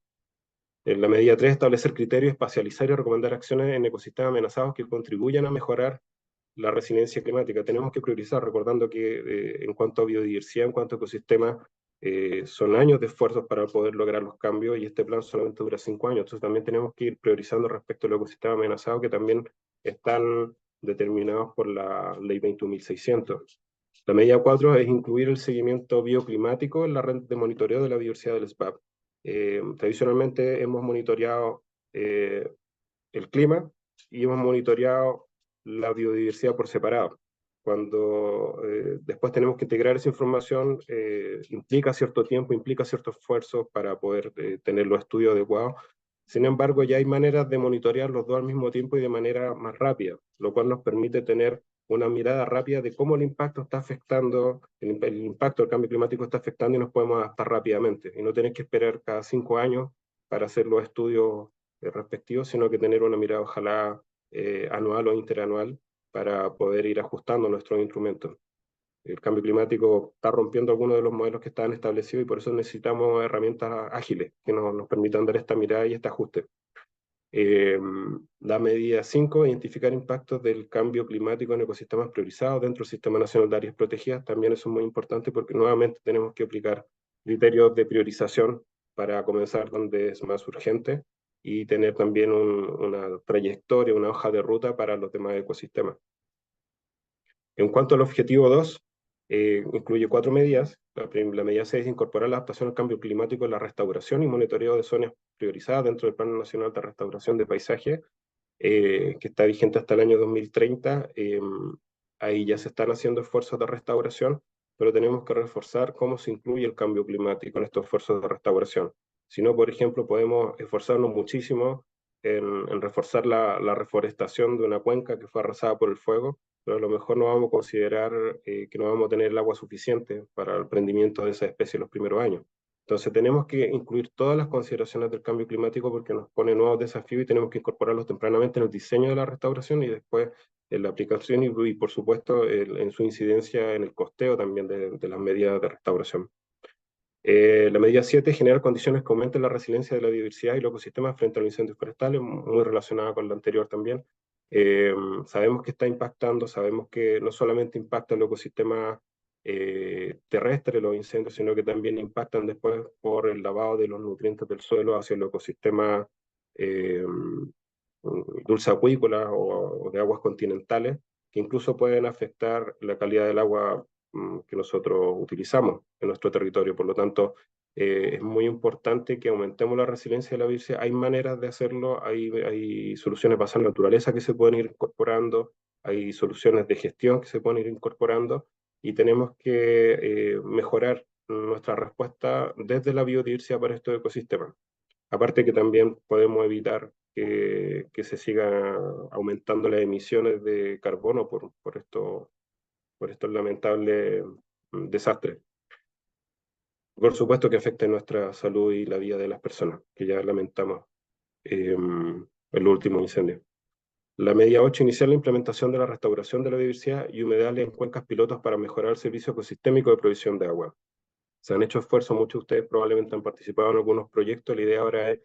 En la medida 3, establecer criterios, espacializar y recomendar acciones en ecosistemas amenazados que contribuyan a mejorar la resiliencia climática. Tenemos que priorizar, recordando que en cuanto a biodiversidad, en cuanto a ecosistemas, son años de esfuerzos para poder lograr los cambios, y este plan solamente dura 5 años. Entonces también tenemos que ir priorizando respecto a los ecosistemas amenazados, que también están determinados por la Ley 21.600. La medida 4 es incluir el seguimiento bioclimático en la red de monitoreo de la diversidad del SPAP. Tradicionalmente hemos monitoreado el clima y hemos monitoreado la biodiversidad por separado. Cuando después tenemos que integrar esa información, implica cierto tiempo, implica cierto esfuerzo para poder tener los estudios adecuados. Sin embargo, ya hay maneras de monitorear los dos al mismo tiempo y de manera más rápida, lo cual nos permite tener una mirada rápida de cómo el impacto está afectando, el impacto del cambio climático está afectando, y nos podemos adaptar rápidamente. Y no tener que esperar cada 5 años para hacer los estudios respectivos, sino que tener una mirada ojalá anual o interanual para poder ir ajustando nuestros instrumentos. El cambio climático está rompiendo algunos de los modelos que estaban establecidos, y por eso necesitamos herramientas ágiles que nos permitan dar esta mirada y este ajuste. La medida 5, identificar impactos del cambio climático en ecosistemas priorizados dentro del Sistema Nacional de Áreas Protegidas. También eso es muy importante, porque nuevamente tenemos que aplicar criterios de priorización para comenzar donde es más urgente y tener también una trayectoria, una hoja de ruta para los demás ecosistemas. En cuanto al objetivo 2, incluye 4 medidas. La medida 6 es incorporar la adaptación al cambio climático en la restauración y monitoreo de zonas priorizadas dentro del Plan Nacional de Restauración de Paisaje, que está vigente hasta el año 2030. Ahí ya se están haciendo esfuerzos de restauración, pero tenemos que reforzar cómo se incluye el cambio climático en estos esfuerzos de restauración. Si no, por ejemplo, podemos esforzarnos muchísimo en reforzar la reforestación de una cuenca que fue arrasada por el fuego, pero a lo mejor no vamos a considerar que no vamos a tener el agua suficiente para el prendimiento de esa especie en los primeros años. Entonces tenemos que incluir todas las consideraciones del cambio climático, porque nos pone nuevos desafíos y tenemos que incorporarlos tempranamente en el diseño de la restauración y después en la aplicación y por supuesto en su incidencia en el costeo también de las medidas de restauración. La medida 7, generar condiciones que aumenten la resiliencia de la biodiversidad y los ecosistemas frente a los incendios forestales, muy relacionada con la anterior también. Sabemos que está impactando, sabemos que no solamente impacta el ecosistema terrestre, los incendios, sino que también impactan después por el lavado de los nutrientes del suelo hacia el ecosistema dulce acuícola o de aguas continentales, que incluso pueden afectar la calidad del agua que nosotros utilizamos en nuestro territorio. Por lo tanto, es muy importante que aumentemos la resiliencia de la biodiversidad. Hay maneras de hacerlo, hay soluciones basadas en la naturaleza que se pueden ir incorporando, hay soluciones de gestión que se pueden ir incorporando, y tenemos que mejorar nuestra respuesta desde la biodiversidad para estos ecosistemas. Aparte que también podemos evitar que se sigan aumentando las emisiones de carbono por estos lamentables desastres. Por supuesto que afecta nuestra salud y la vida de las personas, que ya lamentamos en los últimos incendios. La medida 8, iniciar la implementación de la restauración de la biodiversidad y humedales en cuencas pilotos para mejorar el servicio ecosistémico de provisión de agua. Se han hecho esfuerzos, muchos de ustedes probablemente han participado en algunos proyectos. La idea ahora es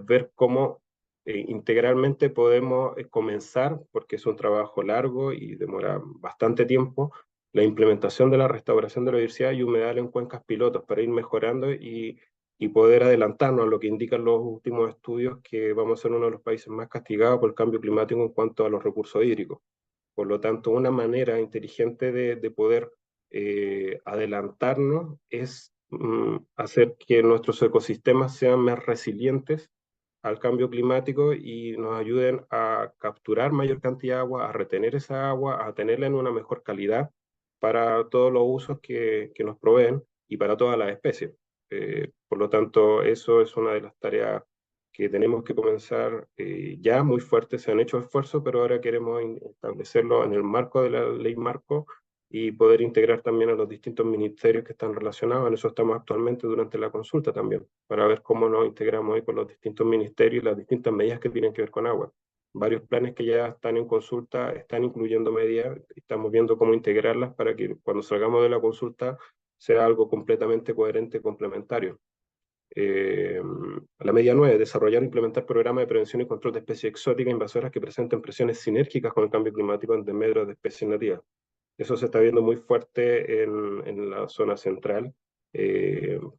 ver cómo integralmente podemos comenzar, porque es un trabajo largo y demora bastante tiempo, la implementación de la restauración de la biodiversidad y humedal en cuencas pilotos para ir mejorando y poder adelantarnos a lo que indican los últimos estudios, que vamos a ser uno de los países más castigados por el cambio climático en cuanto a los recursos hídricos. Por lo tanto, una manera inteligente de poder adelantarnos es hacer que nuestros ecosistemas sean más resilientes al cambio climático y nos ayuden a capturar mayor cantidad de agua, a retener esa agua, a tenerla en una mejor calidad para todos los usos que nos proveen, y para todas las especies. Por lo tanto, eso es una de las tareas que tenemos que comenzar ya muy fuerte. Se han hecho esfuerzos, pero ahora queremos establecerlo en el marco de la ley marco y poder integrar también a los distintos ministerios que están relacionados. En eso estamos actualmente durante la consulta también, para ver cómo nos integramos ahí con los distintos ministerios y las distintas medidas que tienen que ver con agua. Varios planes que ya están en consulta están incluyendo medidas, estamos viendo cómo integrarlas para que cuando salgamos de la consulta sea algo completamente coherente y complementario. La medida 9, desarrollar e implementar programas de prevención y control de especies exóticas invasoras que presenten presiones sinérgicas con el cambio climático en desmedro de especies nativas. Eso se está viendo muy fuerte en la zona central,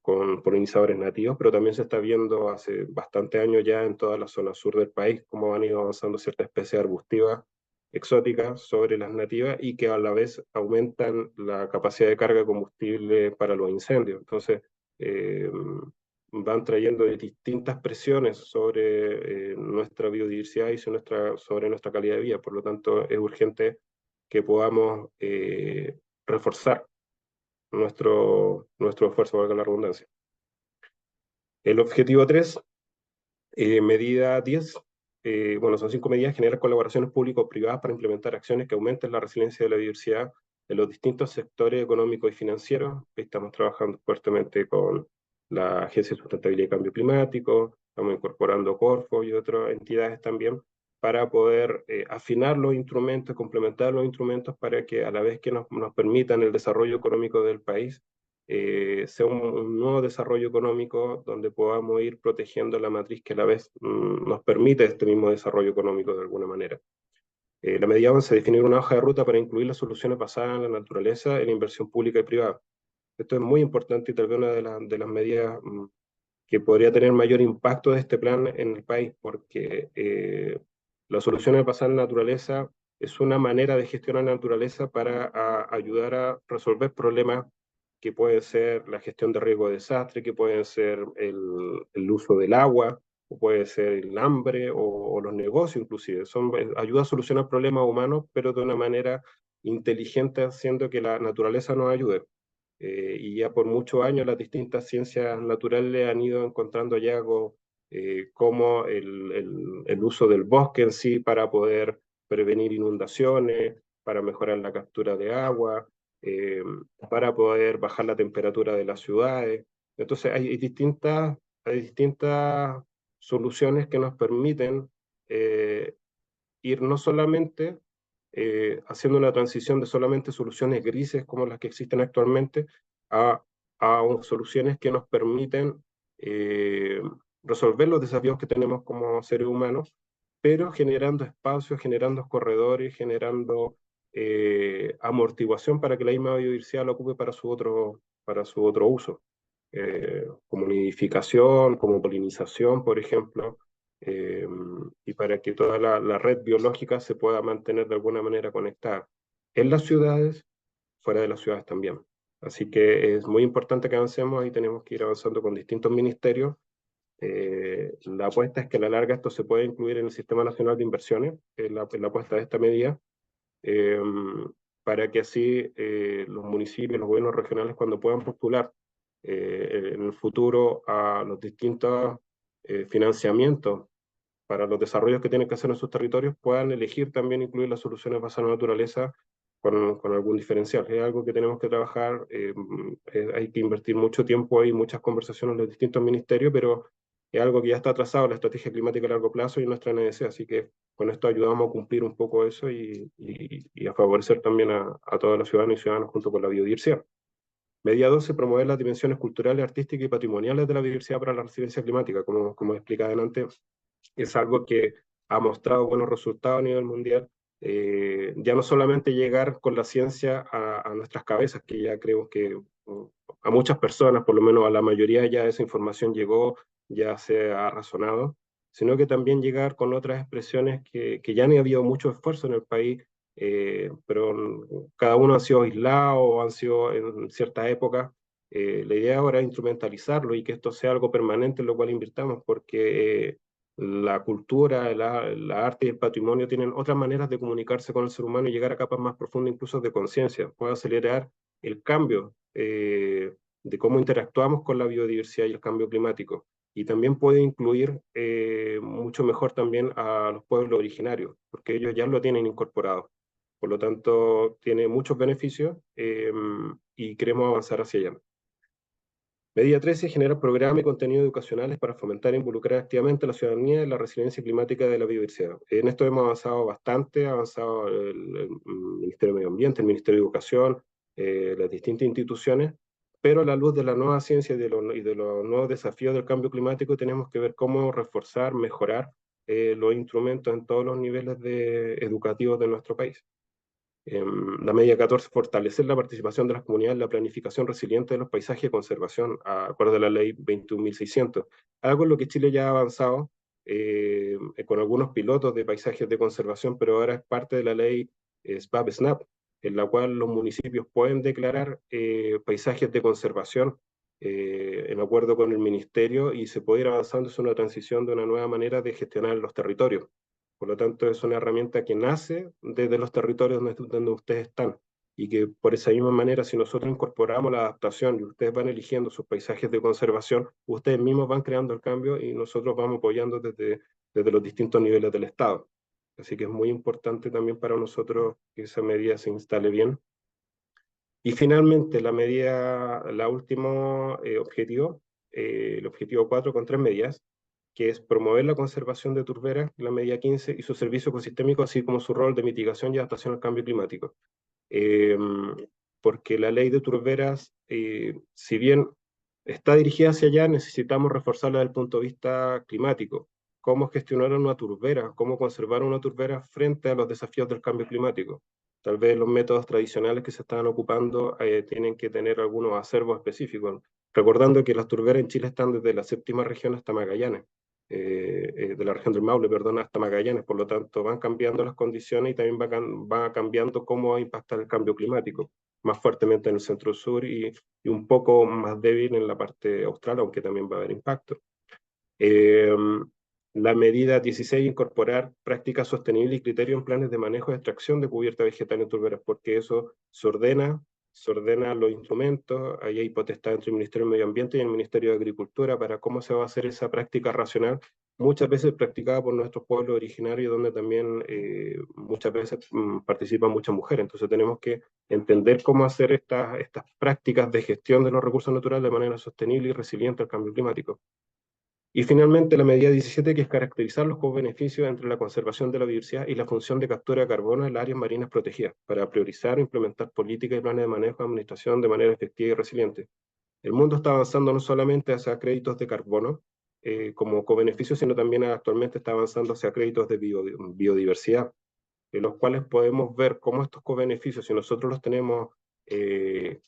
con polinizadores nativos, pero también se está viendo hace bastante años ya en toda la zona sur del país, cómo han ido avanzando ciertas especies arbustivas exóticas sobre las nativas y que a la vez aumentan la capacidad de carga de combustible para los incendios. Entonces, van trayendo distintas presiones sobre nuestra biodiversidad y sobre nuestra calidad de vida. Por lo tanto, es urgente que podamos reforzar nuestro esfuerzo, valga la redundancia. El objetivo 3, medida 10, bueno, son 5 medidas: generar colaboraciones público-privadas para implementar acciones que aumenten la resiliencia de la biodiversidad en los distintos sectores económicos y financieros. Estamos trabajando fuertemente con la Agencia de Sustentabilidad y Cambio Climático, estamos incorporando Corfo y otras entidades también para poder afinar los instrumentos, complementar los instrumentos para que a la vez que nos permitan el desarrollo económico del país, sea un nuevo desarrollo económico donde podamos ir protegiendo la matriz que a la vez nos permite este mismo desarrollo económico de alguna manera. La medida 11, definir una hoja de ruta para incluir las soluciones basadas en la naturaleza en la inversión pública y privada. Esto es muy importante y tal vez una de las medidas que podría tener mayor impacto de este plan en el país, porque las soluciones basadas en la naturaleza es una manera de gestionar la naturaleza para ayudar a resolver problemas que pueden ser la gestión de riesgo de desastre, que pueden ser el uso del agua, o puede ser el hambre o los negocios inclusive. Ayuda a solucionar problemas humanos, pero de una manera inteligente, haciendo que la naturaleza nos ayude. Y ya por muchos años las distintas ciencias naturales han ido encontrando hallazgos como el uso del bosque en sí para poder prevenir inundaciones, para mejorar la captura de agua, eh, para poder bajar la temperatura de las ciudades. Entonces hay distintas soluciones que nos permiten ir no solamente haciendo una transición de solamente soluciones grises como las que existen actualmente a, soluciones que nos permiten eh, resolver los desafíos que tenemos como seres humanos, pero generando espacios, generando corredores, generando amortiguación para que la misma biodiversidad lo ocupe para su otro uso, como nidificación, como polinización, por ejemplo, eh, y para que toda la red biológica se pueda mantener de alguna manera conectada en las ciudades, fuera de las ciudades también. Así que es muy importante que avancemos y tenemos que ir avanzando con distintos ministerios. La apuesta es que a la larga esto se pueda incluir en el Sistema Nacional de Inversiones, la apuesta de esta medida, eh, para que así los municipios, los gobiernos regionales, cuando puedan postular en el futuro a los distintos financiamientos para los desarrollos que tienen que hacer en sus territorios, puedan elegir también incluir las soluciones basadas en la naturaleza con algún diferencial. Es algo que tenemos que trabajar, hay que invertir mucho tiempo y muchas conversaciones en los distintos ministerios, pero es algo que ya está trazado en la estrategia climática a largo plazo y en nuestra NDC, así que con esto ayudamos a cumplir un poco eso y a favorecer también a todos los ciudadanos y ciudadanos junto con la biodiversidad. Medida 12, promover las dimensiones culturales, artísticas y patrimoniales de la biodiversidad para la resiliencia climática. Como explicaba antes, es algo que ha mostrado buenos resultados a nivel mundial. Ya no solamente llegar con la ciencia a nuestras cabezas, que ya creo que a muchas personas, por lo menos a la mayoría, ya esa información llegó, ya se ha razonado, sino que también llegar con otras expresiones que ya no ha habido mucho esfuerzo en el país, pero cada uno ha sido aislado o han sido en cierta época. La idea ahora es instrumentalizarlo y que esto sea algo permanente en lo cual invirtamos, porque la cultura, la arte y el patrimonio tienen otras maneras de comunicarse con el ser humano y llegar a capas más profundas incluso de conciencia. Puede acelerar el cambio de cómo interactuamos con la biodiversidad y el cambio climático. Y también puede incluir mucho mejor también a los pueblos originarios, porque ellos ya lo tienen incorporado. Por lo tanto, tiene muchos beneficios y queremos avanzar hacia allá. Medida 13, generar programas y contenidos educacionales para fomentar e involucrar activamente a la ciudadanía en la resiliencia climática de la biodiversidad. En esto hemos avanzado bastante, ha avanzado el Ministerio de Medio Ambiente, el Ministerio de Educación, las distintas instituciones, pero a la luz de la nueva ciencia y de los nuevos desafíos del cambio climático tenemos que ver cómo reforzar, mejorar los instrumentos en todos los niveles educativos de nuestro país. La medida 14, fortalecer la participación de las comunidades en la planificación resiliente de los paisajes de conservación, acuerdo a la ley 21.600. Algo en lo que Chile ya ha avanzado con algunos pilotos de paisajes de conservación, pero ahora es parte de la ley SBAP-SNAP, en la cual los municipios pueden declarar paisajes de conservación en acuerdo con el ministerio y se puede ir avanzando en una transición de una nueva manera de gestionar los territorios. Por lo tanto, es una herramienta que nace desde los territorios donde ustedes están y que por esa misma manera, si nosotros incorporamos la adaptación y ustedes van eligiendo sus paisajes de conservación, ustedes mismos van creando el cambio y nosotros vamos apoyando desde los distintos niveles del Estado. Así que es muy importante también para nosotros que esa medida se instale bien. Y finalmente, la último objetivo, el objetivo 4 con 3 medidas, que es promover la conservación de turberas, la medida 15, y su servicio ecosistémico, así como su rol de mitigación y adaptación al cambio climático. Porque la ley de turberas, si bien está dirigida hacia allá, necesitamos reforzarla desde el punto de vista climático. Cómo gestionar una turbera, cómo conservar una turbera frente a los desafíos del cambio climático. Tal vez los métodos tradicionales que se están ocupando tienen que tener algunos acervos específicos. Recordando que las turberas en Chile están desde la séptima región hasta Magallanes, de la región del Maule, perdón, hasta Magallanes. Por lo tanto, van cambiando las condiciones y también va cambiando cómo va a impactar el cambio climático, más fuertemente en el centro-sur y un poco más débil en la parte austral, aunque también va a haber impacto. La medida 16, incorporar prácticas sostenibles y criterios en planes de manejo de extracción de cubierta vegetal en turberas, porque eso se ordena los instrumentos, ahí hay potestad entre el Ministerio de Medio Ambiente y el Ministerio de Agricultura para cómo se va a hacer esa práctica racional, muchas veces practicada por nuestros pueblos originarios, donde también muchas veces participan muchas mujeres. Entonces tenemos que entender cómo hacer estas prácticas de gestión de los recursos naturales de manera sostenible y resiliente al cambio climático. Y finalmente la medida 17, que es caracterizar los co-beneficios entre la conservación de la biodiversidad y la función de captura de carbono en las áreas marinas protegidas, para priorizar e implementar políticas y planes de manejo de administración de manera efectiva y resiliente. El mundo está avanzando no solamente hacia créditos de carbono como co-beneficio, sino también actualmente está avanzando hacia créditos de biodiversidad, en los cuales podemos ver cómo estos co-beneficios, si nosotros los tenemos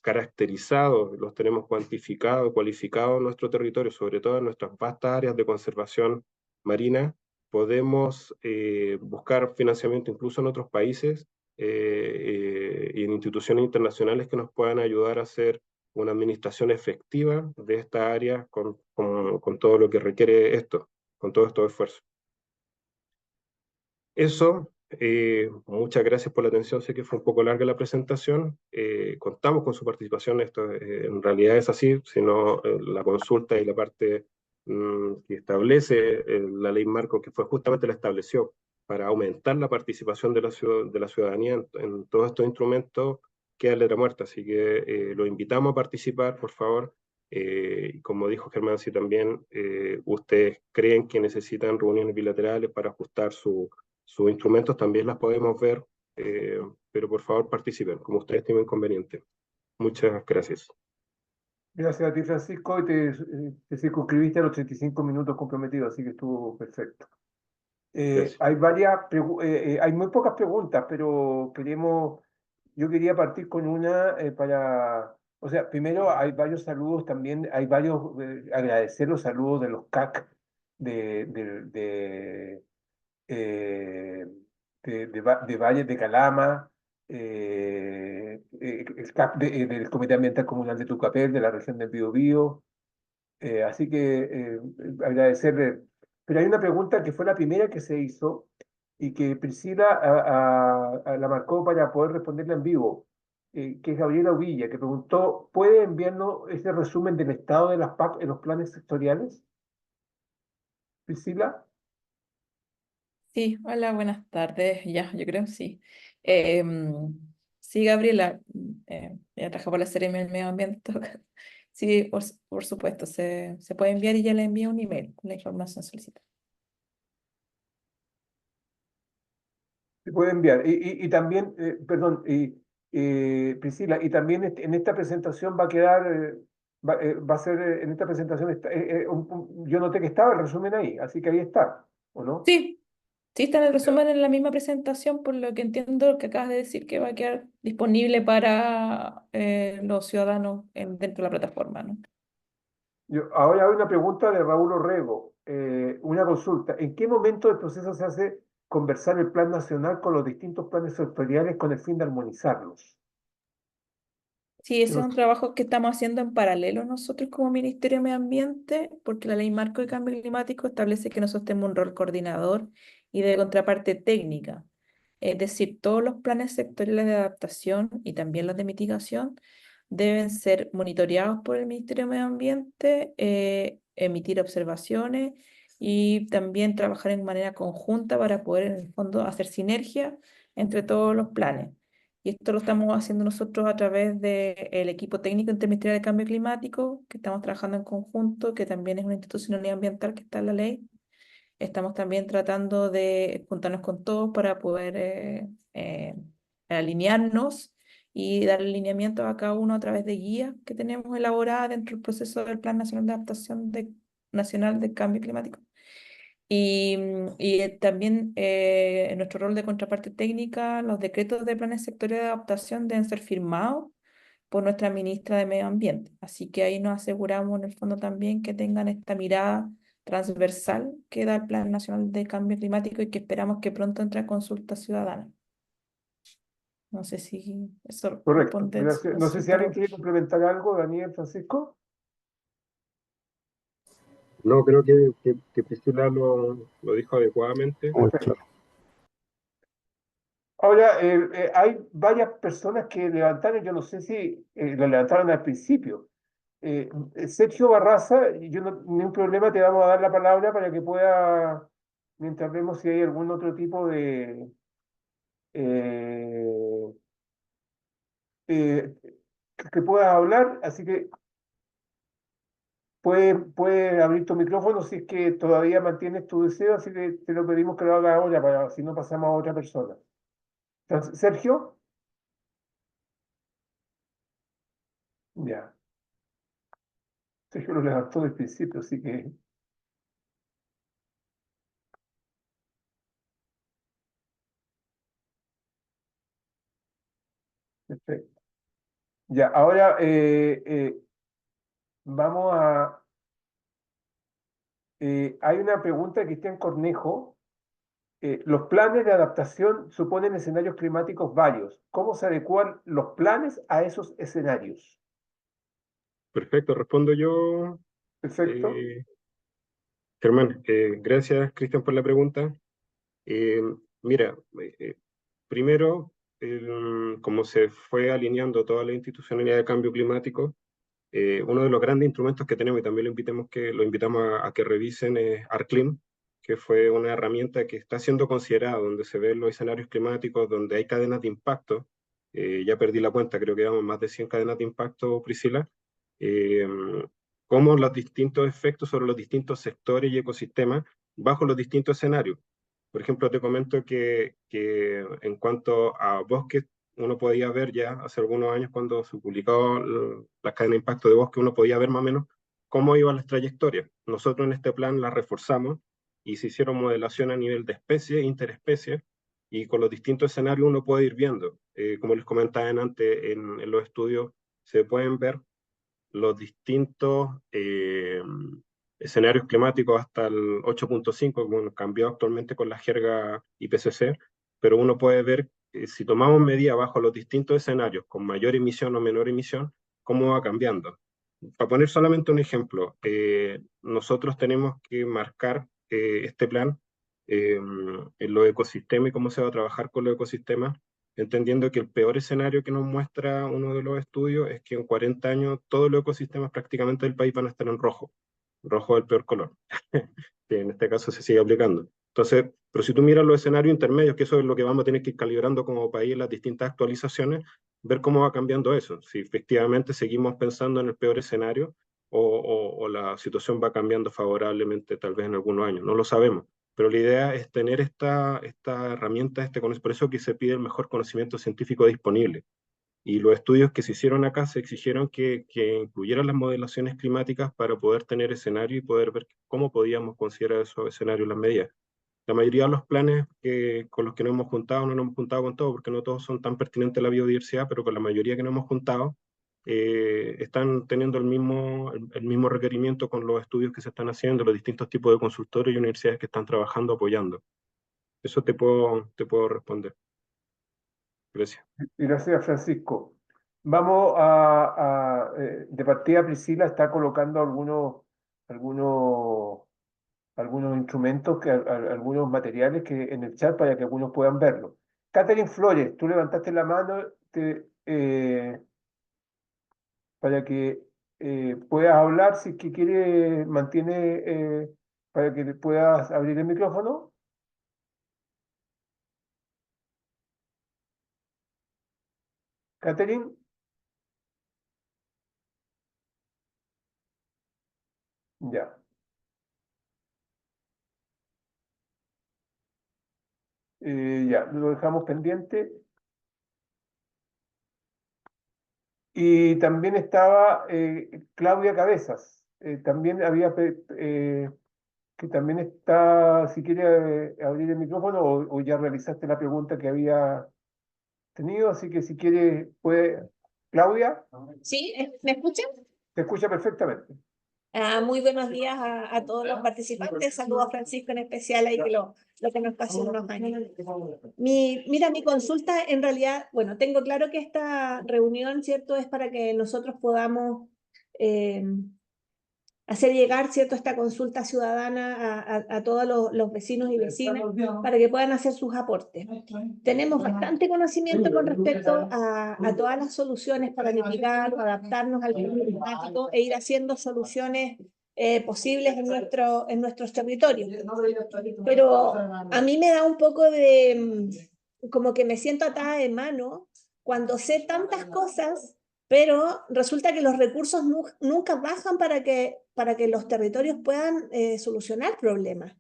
caracterizados, los tenemos cuantificados, cualificados en nuestro territorio, sobre todo en nuestras vastas áreas de conservación marina, podemos buscar financiamiento incluso en otros países y en instituciones internacionales que nos puedan ayudar a hacer una administración efectiva de esta área con todo lo que requiere esto, con todos estos esfuerzos. Eso, muchas gracias por la atención, sé que fue un poco larga la presentación, contamos con su participación, esto en realidad es así, sino la consulta y la parte que establece la ley marco, que fue justamente la estableció para aumentar la participación de la ciudadanía en todos estos instrumentos, queda letra muerta, así que lo invitamos a participar, por favor. Como dijo Germán, si también ustedes creen que necesitan reuniones bilaterales para ajustar sus instrumentos, también las podemos ver, pero por favor participen, como ustedes estimen conveniente. Muchas gracias. Gracias a ti, Francisco, y te circunscribiste a los 35 minutos comprometidos, así que estuvo perfecto. Gracias. Hay muy pocas preguntas, pero yo quería partir con una o sea, primero hay varios saludos también, agradecer los saludos de los CAC de, eh, de Valles de Calama, el CAP del Comité Ambiental Comunal de Tucapel, de la región del Biobío. Así que agradecerle. Pero hay una pregunta que fue la primera que se hizo y que Priscila la marcó para poder responderla en vivo. que es Gabriela Uvilla, que preguntó, ¿puede enviarnos ese resumen del estado de las PAC en los planes sectoriales? Priscila. Sí, hola, buenas tardes. Ya, yo creo que sí. Em, sí, Gabriela, ella trabaja por la Seremi del Medio Ambiente. En todo caso. Sí, por supuesto, se puede enviar y ya le envía un email con la información solicitada. Se puede enviar. Y también, perdón, Priscila, y también en esta presentación va a quedar, va a ser, en esta presentación, yo noté que estaba el resumen ahí, así que ahí está, ¿o no? Sí, sí, está en el resumen en la misma presentación, por lo que entiendo que acabas de decir que va a quedar disponible para los ciudadanos dentro de la plataforma, ¿no? Ahora hay una pregunta de Raúl Orrego, una consulta. ¿En qué momento del proceso se hace conversar el plan nacional con los distintos planes sectoriales con el fin de armonizarlos? Sí, ese es Yo- un trabajo que estamos haciendo en paralelo nosotros como Ministerio de Medio Ambiente, porque la Ley Marco de Cambio Climático establece que nosotros tenemos un rol coordinador y de contraparte técnica. Es decir, todos los planes sectoriales de adaptación y también los de mitigación deben ser monitoreados por el Ministerio de Medio Ambiente, emitir observaciones y también trabajar en manera conjunta para poder, en el fondo, hacer sinergia entre todos los planes. Y esto lo estamos haciendo nosotros a través del equipo técnico interministerial de cambio climático, que estamos trabajando en conjunto, que también es una institucionalidad ambiental que está en la ley. Estamos también tratando de juntarnos con todos para poder alinearnos y dar lineamiento a cada uno a través de guías que tenemos elaboradas dentro del proceso del Plan Nacional de Adaptación Nacional de Cambio Climático. Y también en nuestro rol de contraparte técnica, los decretos de planes sectoriales de adaptación deben ser firmados por nuestra ministra de Medio Ambiente. Así que ahí nos aseguramos en el fondo también que tengan esta mirada transversal que da el Plan Nacional de Cambio Climático y que esperamos que pronto entre a consulta ciudadana. No sé si eso Correcto, responde su gracias. No sé si consulta, alguien Raúl. quiere complementar algo, Daniel, Francisco. No, creo que Priscila lo dijo adecuadamente. Muy Perfecto. claro. Ahora, hay varias personas que levantaron, yo no sé si lo levantaron al principio. Sergio Barraza, yo no, ningún problema, te vamos a dar la palabra para que pueda, mientras vemos si hay algún otro tipo eh, eh, que puedas hablar, así que puede abrir tu micrófono si es que todavía mantienes tu deseo, así que te lo pedimos que lo haga ahora, para si no pasamos a otra persona. Entonces, Sergio, ya, Sergio lo levantó del principio, así que perfecto. Ya, ahora vamos a... hay una pregunta de Cristian Cornejo. Los planes de adaptación suponen escenarios climáticos varios. ¿Cómo se adecuan los planes a esos escenarios? Perfecto, respondo yo, Perfecto. eh, Germán. Gracias, Cristian, por la pregunta. Eh, Mira, primero, como se fue alineando toda la institucionalidad de cambio climático, uno de los grandes instrumentos que tenemos, y también lo invitamos a que revisen, es ARCLIM, que fue una herramienta que está siendo considerada, donde se ven los escenarios climáticos, donde hay cadenas de impacto. Ya perdí la cuenta, creo que damos más de 100 cadenas de impacto, Priscila. Eh, Cómo los distintos efectos sobre los distintos sectores y ecosistemas bajo los distintos escenarios. Por ejemplo, te comento que en cuanto a bosques, uno podía ver ya hace algunos años cuando se publicó la cadena de impacto de bosque, uno podía ver más o menos cómo iban las trayectorias. Nosotros en este plan las reforzamos y se hicieron modelación a nivel de especie, interespecie, y con los distintos escenarios uno puede ir viendo. Como les comentaba antes, en los estudios se pueden ver los distintos escenarios climáticos hasta el 8.5, bueno, cambió actualmente con la jerga IPCC, pero uno puede ver si tomamos medida bajo los distintos escenarios, con mayor emisión o menor emisión, cómo va cambiando. Para poner solamente un ejemplo, nosotros tenemos que marcar este plan en los ecosistemas y cómo se va a trabajar con los ecosistemas entendiendo que el peor escenario que nos muestra uno de los estudios es que en 40 años todos los ecosistemas prácticamente del país van a estar en rojo. Rojo es el peor color, que en este caso se sigue aplicando. Entonces, pero si tú miras los escenarios intermedios, que eso es lo que vamos a tener que ir calibrando como país en las distintas actualizaciones, ver cómo va cambiando eso, si efectivamente seguimos pensando en el peor escenario o la situación va cambiando favorablemente tal vez en algunos años, no lo sabemos. Pero la idea es tener esta herramienta, por eso que se pide el mejor conocimiento científico disponible. Y los estudios que se hicieron acá se exigieron que incluyeran las modelaciones climáticas para poder tener escenario y poder ver cómo podíamos considerar esos escenarios y las medidas. La mayoría de los planes con los que nos hemos juntado, no nos hemos juntado con todos, porque no todos son tan pertinentes a la biodiversidad, pero con la mayoría que nos hemos juntado, están teniendo el mismo requerimiento con los estudios que se están haciendo, los distintos tipos de consultores y universidades que están trabajando, apoyando. Eso te puedo responder. Gracias. Gracias, Francisco. Vamos de partida, Priscila está colocando algunos, algunos instrumentos, algunos materiales en el chat para que algunos puedan verlo. Catherine Flores, tú levantaste la mano para que puedas hablar, si es que quieres, para que puedas abrir el micrófono. Catherine, ya. Ya, lo dejamos pendiente. Y también estaba Claudia Cabezas. También que también está, si quiere abrir el micrófono o ya realizaste la pregunta que había tenido, así que si quiere puede. Claudia, Sí, ¿me escuchan? te escucha perfectamente. Muy buenos días a todos los participantes. Saludos a Francisco en especial, ahí que lo que nos pasó unos años. Mira, mi consulta en realidad, bueno, tengo claro que esta reunión, ¿cierto?, es para que nosotros podamos eh, hacer llegar, ¿cierto?, esta consulta ciudadana a todos los vecinos y vecinas para que puedan hacer sus aportes. Tenemos bastante conocimiento con respecto a todas las soluciones para mitigar o adaptarnos al cambio climático e ir haciendo soluciones posibles en nuestros territorios. Pero a mí me da un poco como que me siento atada de mano cuando sé tantas cosas, pero resulta que los recursos nunca bajan para que los territorios puedan solucionar problemas.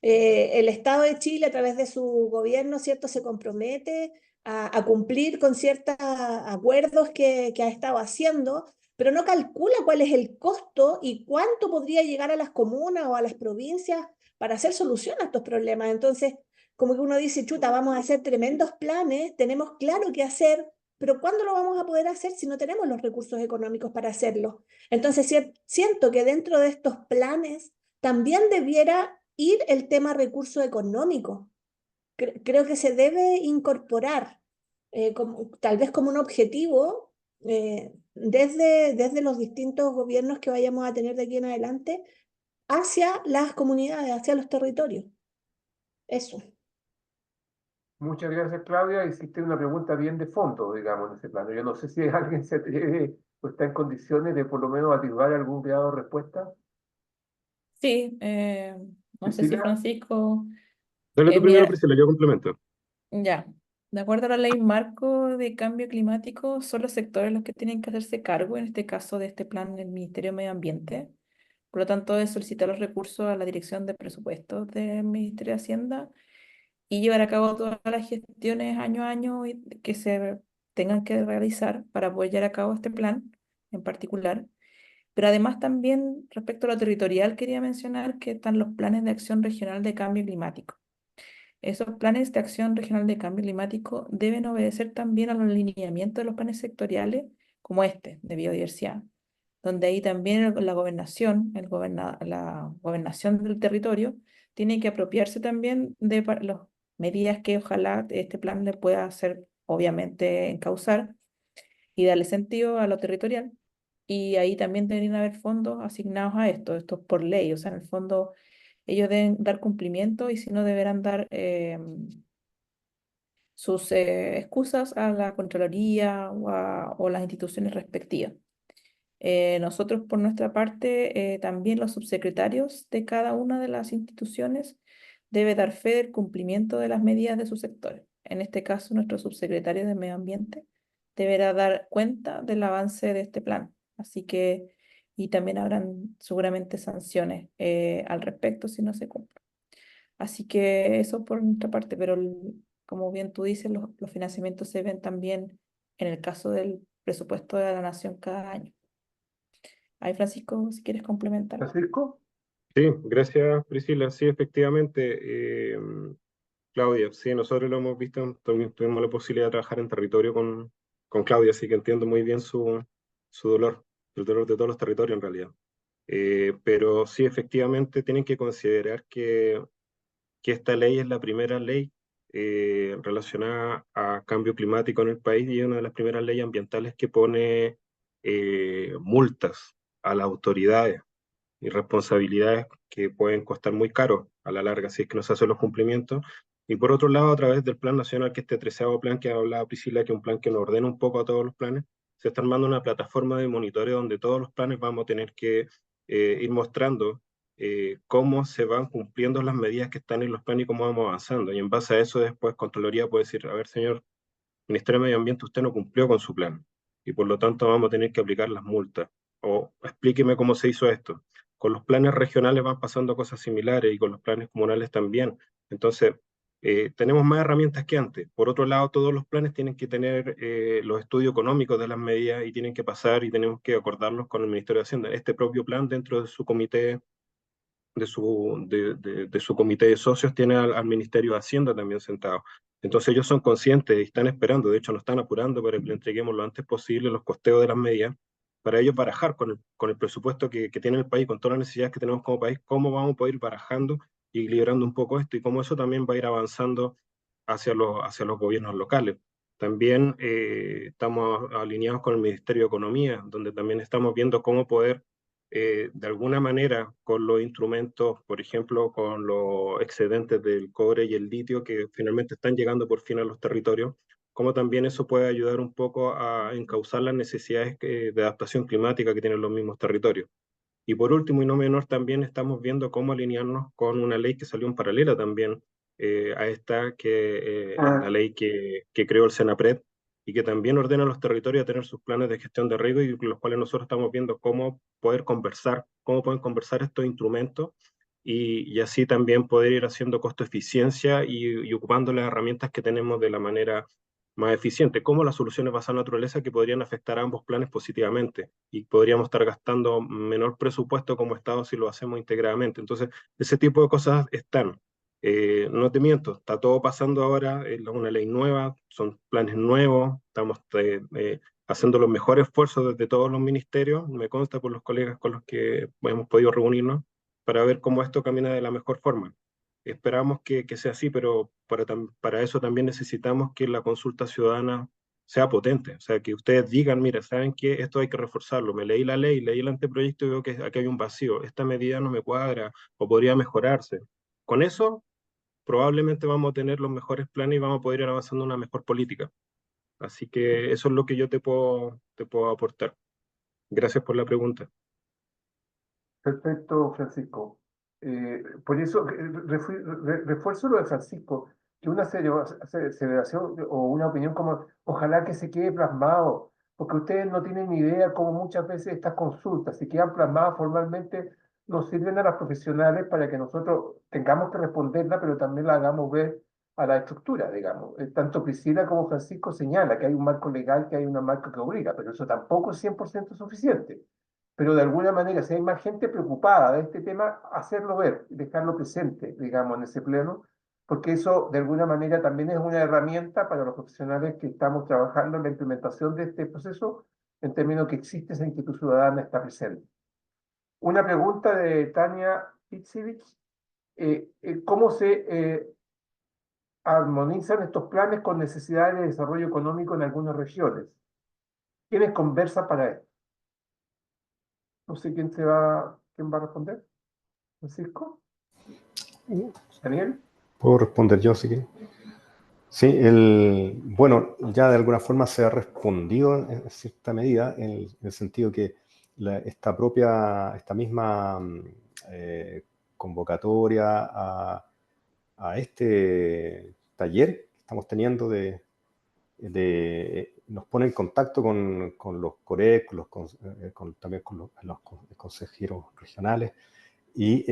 El Estado de Chile, a través de su gobierno, ¿cierto?, se compromete a cumplir con ciertos acuerdos que ha estado haciendo, pero no calcula cuál es el costo y cuánto podría llegar a las comunas o a las provincias para hacer solución a estos problemas. Entonces, como que uno dice, chuta, vamos a hacer tremendos planes, tenemos claro qué hacer, pero ¿cuándo lo vamos a poder hacer si no tenemos los recursos económicos para hacerlo? Entonces, siento que dentro de estos planes también debiera ir el tema recurso económico. Creo que se debe incorporar, tal vez como un objetivo, desde los distintos gobiernos que vayamos a tener de aquí en adelante, hacia las comunidades, hacia los territorios. Eso. Muchas gracias, Claudia. Hiciste una pregunta bien de fondo, digamos, en ese plano. Yo no sé si alguien se atreve o está en condiciones de por lo menos atisbar algún grado de respuesta. Sí, no sé si Priscila, Francisco, Dale tú primero, mira, Priscila, yo complemento. ya, de acuerdo a la ley marco de cambio climático, son los sectores los que tienen que hacerse cargo, en este caso de este plan del Ministerio de Medio Ambiente. Por lo tanto, es solicitar los recursos a la Dirección de Presupuestos del Ministerio de Hacienda y llevar a cabo todas las gestiones año a año que se tengan que realizar para poder llevar a cabo este plan en particular. Pero además también respecto a lo territorial quería mencionar que están los planes de acción regional de cambio climático. Esos planes de acción regional de cambio climático deben obedecer también a los lineamientos de los planes sectoriales como este, de biodiversidad, donde ahí también la gobernación, la gobernación del territorio tiene que apropiarse también de las medidas que ojalá este plan le pueda hacer, obviamente, encauzar y darle sentido a lo territorial. Y ahí también deberían haber fondos asignados a esto es por ley, o sea, en el fondo ellos deben dar cumplimiento y si no deberán dar sus excusas a la Contraloría o las instituciones respectivas. Nosotros, por nuestra parte, también los subsecretarios de cada una de las instituciones debe dar fe del cumplimiento de las medidas de sus sectores. En este caso, nuestro subsecretario de Medio Ambiente deberá dar cuenta del avance de este plan. Así que, y también habrán seguramente sanciones al respecto si no se cumple. Así que eso por nuestra parte, pero como bien tú dices, los financiamientos se ven también en el caso del presupuesto de la nación cada año. Ahí, Francisco, si quieres complementar. Francisco, Sí, gracias Priscila. Sí, efectivamente, Claudia, sí, nosotros lo hemos visto, también tuvimos la posibilidad de trabajar en territorio con Claudia, así que entiendo muy bien su dolor, el dolor de todos los territorios en realidad. Pero sí, efectivamente tienen que considerar que esta ley es la primera ley relacionada a cambio climático en el país y es una de las primeras leyes ambientales que pone multas a las autoridades y responsabilidades que pueden costar muy caro a la larga si es que no se hacen los cumplimientos. Y por otro lado, a través del Plan Nacional, que este 13º plan que hablaba Priscila, que es un plan que nos ordena un poco a todos los planes, se está armando una plataforma de monitoreo donde todos los planes vamos a tener que ir mostrando cómo se van cumpliendo las medidas que están en los planes y cómo vamos avanzando. Y en base a eso después Contraloría puede decir, a ver, señor Ministerio de Medio Ambiente, usted no cumplió con su plan y por lo tanto vamos a tener que aplicar las multas. O explíqueme cómo se hizo esto. Con los planes regionales van pasando cosas similares y con los planes comunales también. Entonces, tenemos más herramientas que antes. Por otro lado, todos los planes tienen que tener los estudios económicos de las medidas y tienen que pasar y tenemos que acordarlos con el Ministerio de Hacienda. Este propio plan dentro de su comité de su comité de socios tiene al Ministerio de Hacienda también sentado. Entonces ellos son conscientes y están esperando, de hecho nos están apurando para que le entreguemos lo antes posible los costeos de las medidas, para ellos barajar con el presupuesto que tiene el país, con todas las necesidades que tenemos como país, cómo vamos a poder ir barajando y liberando un poco esto y cómo eso también va a ir avanzando hacia los gobiernos locales. También estamos alineados con el Ministerio de Economía, donde también estamos viendo cómo poder de alguna manera con los instrumentos, por ejemplo, con los excedentes del cobre y el litio que finalmente están llegando por fin a los territorios, cómo también eso puede ayudar un poco a encauzar las necesidades de adaptación climática que tienen los mismos territorios. Y por último, y no menor, también estamos viendo cómo alinearnos con una ley que salió en paralela también a esta, que la ley que creó el Senapred, y que también ordena a los territorios a tener sus planes de gestión de riesgo y los cuales nosotros estamos viendo cómo poder conversar, cómo pueden conversar estos instrumentos y así también poder ir haciendo costo eficiencia y ocupando las herramientas que tenemos de la manera más eficiente, como las soluciones basadas en naturaleza que podrían afectar a ambos planes positivamente y podríamos estar gastando menor presupuesto como Estado si lo hacemos integradamente. Entonces, ese tipo de cosas están. No te miento, está todo pasando ahora, es una ley nueva, son planes nuevos, estamos haciendo los mejores esfuerzos desde todos los ministerios, me consta por los colegas con los que hemos podido reunirnos, para ver cómo esto camina de la mejor forma. Esperamos que sea así, pero para eso también necesitamos que la consulta ciudadana sea potente, o sea, que ustedes digan, mira, ¿saben qué? Esto hay que reforzarlo, me leí la ley, leí el anteproyecto y veo que aquí hay un vacío, esta medida no me cuadra o podría mejorarse. Con eso probablemente vamos a tener los mejores planes y vamos a poder ir avanzando en una mejor política. Así que eso es lo que yo te puedo aportar. Gracias por la pregunta. perfecto, Francisco. Por eso refuerzo lo de Francisco, que una celebración o una opinión como ojalá que se quede plasmado, porque ustedes no tienen ni idea cómo muchas veces estas consultas, si quedan plasmadas formalmente, nos sirven a las profesionales para que nosotros tengamos que responderla, pero también la hagamos ver a la estructura, digamos. Tanto Priscila como Francisco señala que hay un marco legal, que hay una marca que obliga, pero eso tampoco es 100% suficiente, pero de alguna manera, si hay más gente preocupada de este tema, hacerlo ver, dejarlo presente, digamos, en ese pleno, porque eso de alguna manera también es una herramienta para los profesionales que estamos trabajando en la implementación de este proceso, en términos que existe esa inquietud ciudadana, está presente. Una pregunta de Tania Itzivich, ¿cómo se armonizan estos planes con necesidades de desarrollo económico en algunas regiones? ¿Quiénes conversan para esto? No sé quién va a responder. ¿Francisco? ¿Daniel? Puedo responder yo, si quieres. Sí, bueno, ya de alguna forma se ha respondido en cierta medida, en el sentido que esta misma convocatoria a este taller que estamos teniendo nos pone en contacto con los COREC, también con los consejeros regionales, y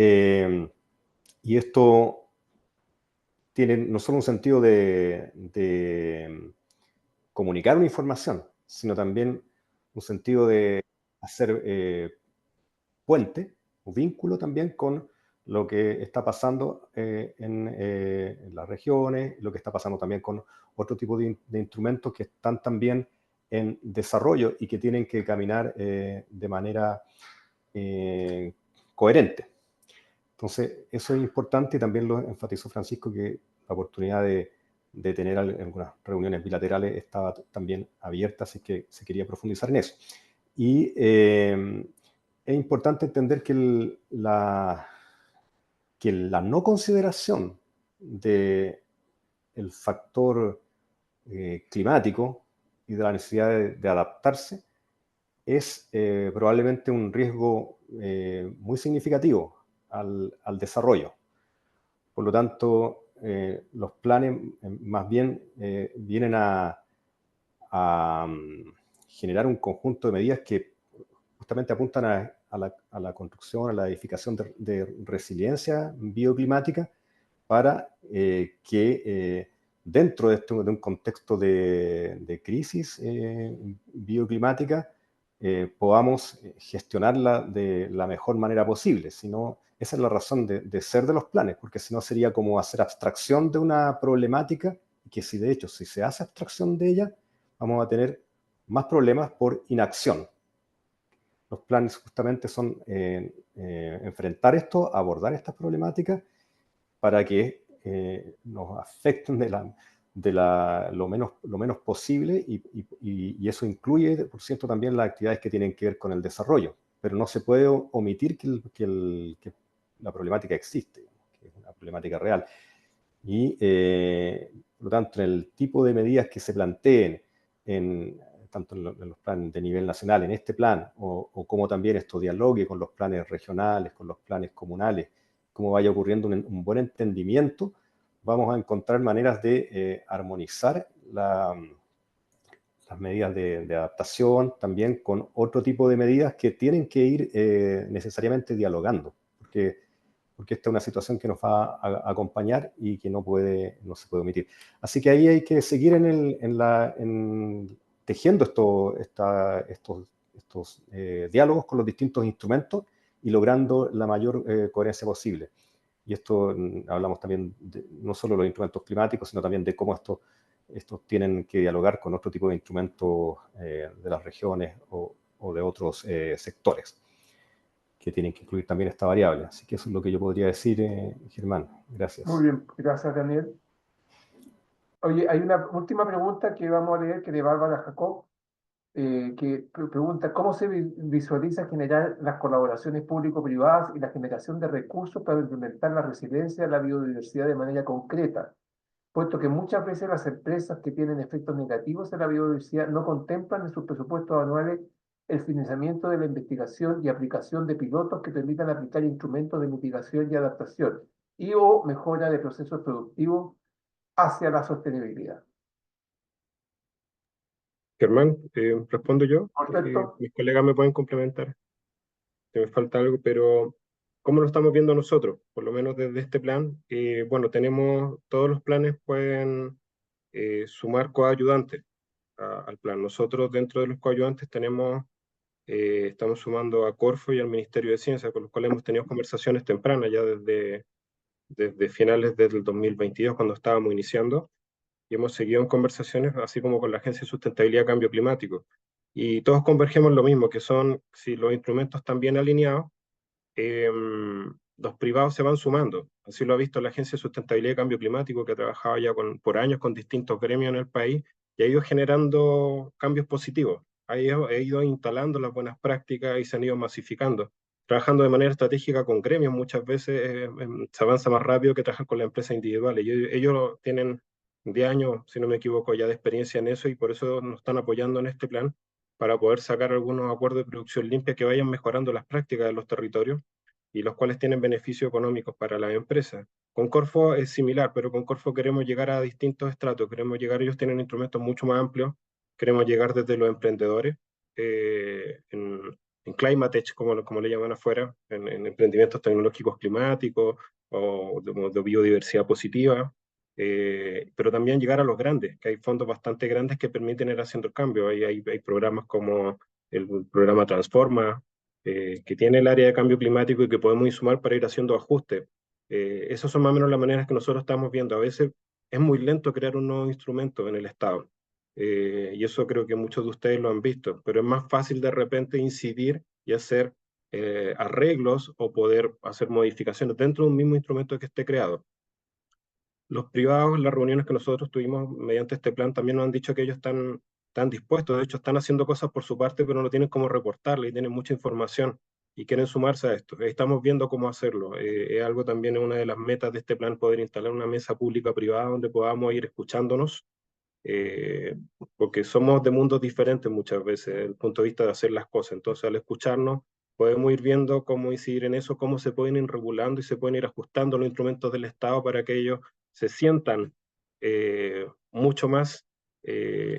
esto tiene no solo un sentido de comunicar una información, sino también un sentido de hacer puente o vínculo también con lo que está pasando en las regiones, lo que está pasando también con otro tipo de instrumentos que están también en desarrollo y que tienen que caminar de manera coherente. Entonces, eso es importante y también lo enfatizó Francisco, que la oportunidad de tener algunas reuniones bilaterales estaba también abierta, así que se quería profundizar en eso. Y es importante entender que la no consideración del factor climático y de la necesidad de adaptarse es probablemente un riesgo muy significativo al desarrollo. Por lo tanto, los planes más bien vienen a generar un conjunto de medidas que justamente apuntan a la construcción, a la edificación de resiliencia bioclimática para que dentro de un contexto de crisis bioclimática podamos gestionarla de la mejor manera posible. Si no, esa es la razón de ser de los planes, porque si no sería como hacer abstracción de una problemática, y que si de hecho si se hace abstracción de ella, vamos a tener más problemas por inacción. Los planes justamente son enfrentar esto, abordar estas problemáticas para que nos afecten lo menos posible y eso incluye, por cierto, también las actividades que tienen que ver con el desarrollo. Pero no se puede omitir que la problemática existe, que es una problemática real. Y, por lo tanto, en el tipo de medidas que se planteen tanto en los planes de nivel nacional, en este plan, o como también esto dialogue con los planes regionales, con los planes comunales, cómo vaya ocurriendo un buen entendimiento, vamos a encontrar maneras de armonizar las medidas de adaptación también con otro tipo de medidas que tienen que ir necesariamente dialogando, porque esta es una situación que nos va a acompañar y que no se puede omitir. Así que ahí hay que seguir tejiendo estos diálogos con los distintos instrumentos y logrando la mayor coherencia posible. Y esto hablamos también no solo de los instrumentos climáticos, sino también de cómo estos tienen que dialogar con otro tipo de instrumentos de las regiones o de otros sectores, que tienen que incluir también esta variable. Así que eso es lo que yo podría decir, Germán. Gracias. Muy bien, gracias, Daniel. Oye, hay una última pregunta que vamos a leer, que de Bárbara Jacob, que pregunta: ¿cómo se visualiza generar las colaboraciones público-privadas y la generación de recursos para implementar la resiliencia a la biodiversidad de manera concreta? Puesto que muchas veces las empresas que tienen efectos negativos en la biodiversidad no contemplan en sus presupuestos anuales el financiamiento de la investigación y aplicación de pilotos que permitan aplicar instrumentos de mitigación y adaptación o mejora de procesos productivos hacia la sostenibilidad. Germán, respondo yo. Perfecto. Mis colegas me pueden complementar si me falta algo, pero ¿cómo lo estamos viendo nosotros? Por lo menos desde este plan, bueno, todos los planes pueden sumar coayudantes al plan. Nosotros dentro de los coayudantes estamos sumando a Corfo y al Ministerio de Ciencia, con los cuales hemos tenido conversaciones tempranas ya desde finales del 2022, cuando estábamos iniciando, y hemos seguido en conversaciones, así como con la Agencia de Sustentabilidad y Cambio Climático. Y todos convergemos en lo mismo, que son, si los instrumentos están bien alineados, los privados se van sumando. Así lo ha visto la Agencia de Sustentabilidad y Cambio Climático, que ha trabajado ya por años con distintos gremios en el país y ha ido generando cambios positivos. Ha ido instalando las buenas prácticas y se han ido masificando. Trabajando de manera estratégica con gremios, muchas veces se avanza más rápido que trabajar con las empresas individuales. Ellos tienen 10 años, si no me equivoco, ya de experiencia en eso, y por eso nos están apoyando en este plan para poder sacar algunos acuerdos de producción limpia que vayan mejorando las prácticas de los territorios y los cuales tienen beneficios económicos para las empresas. Con Corfo es similar, pero con Corfo queremos llegar a distintos estratos, queremos llegar, ellos tienen instrumentos mucho más amplios, queremos llegar desde los emprendedores, en climate tech, como le llaman afuera, en emprendimientos tecnológicos climáticos o de biodiversidad positiva, pero también llegar a los grandes, que hay fondos bastante grandes que permiten ir haciendo el cambio. Hay programas como el programa Transforma, que tiene el área de cambio climático y que podemos ir sumar para ir haciendo ajustes. Esas son más o menos las maneras que nosotros estamos viendo. A veces es muy lento crear un nuevo instrumento en el Estado, y eso creo que muchos de ustedes lo han visto, pero es más fácil de repente incidir y hacer arreglos o poder hacer modificaciones dentro de un mismo instrumento que esté creado. Los privados, en las reuniones que nosotros tuvimos mediante este plan, también nos han dicho que ellos están dispuestos, de hecho están haciendo cosas por su parte, pero no tienen cómo reportarle y tienen mucha información y quieren sumarse a esto. Estamos viendo cómo hacerlo. Es algo también, una de las metas de este plan, poder instalar una mesa pública privada donde podamos ir escuchándonos, eh, porque somos de mundos diferentes muchas veces, desde el punto de vista de hacer las cosas. Entonces, al escucharnos, podemos ir viendo cómo incidir en eso, cómo se pueden ir regulando y se pueden ir ajustando los instrumentos del Estado para que ellos se sientan mucho más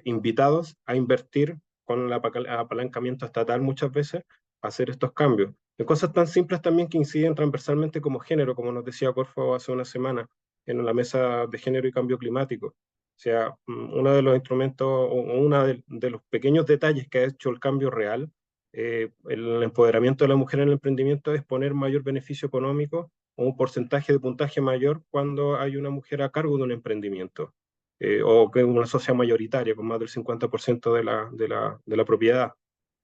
invitados a invertir con el apalancamiento estatal muchas veces, a hacer estos cambios. En cosas tan simples también que inciden transversalmente como género, como nos decía Corfo hace una semana en la mesa de género y cambio climático. O sea, uno de los instrumentos o uno de los pequeños detalles que ha hecho el cambio real, el empoderamiento de la mujer en el emprendimiento, es poner mayor beneficio económico o un porcentaje de puntaje mayor cuando hay una mujer a cargo de un emprendimiento, o que una sociedad mayoritaria con más del 50% de la propiedad.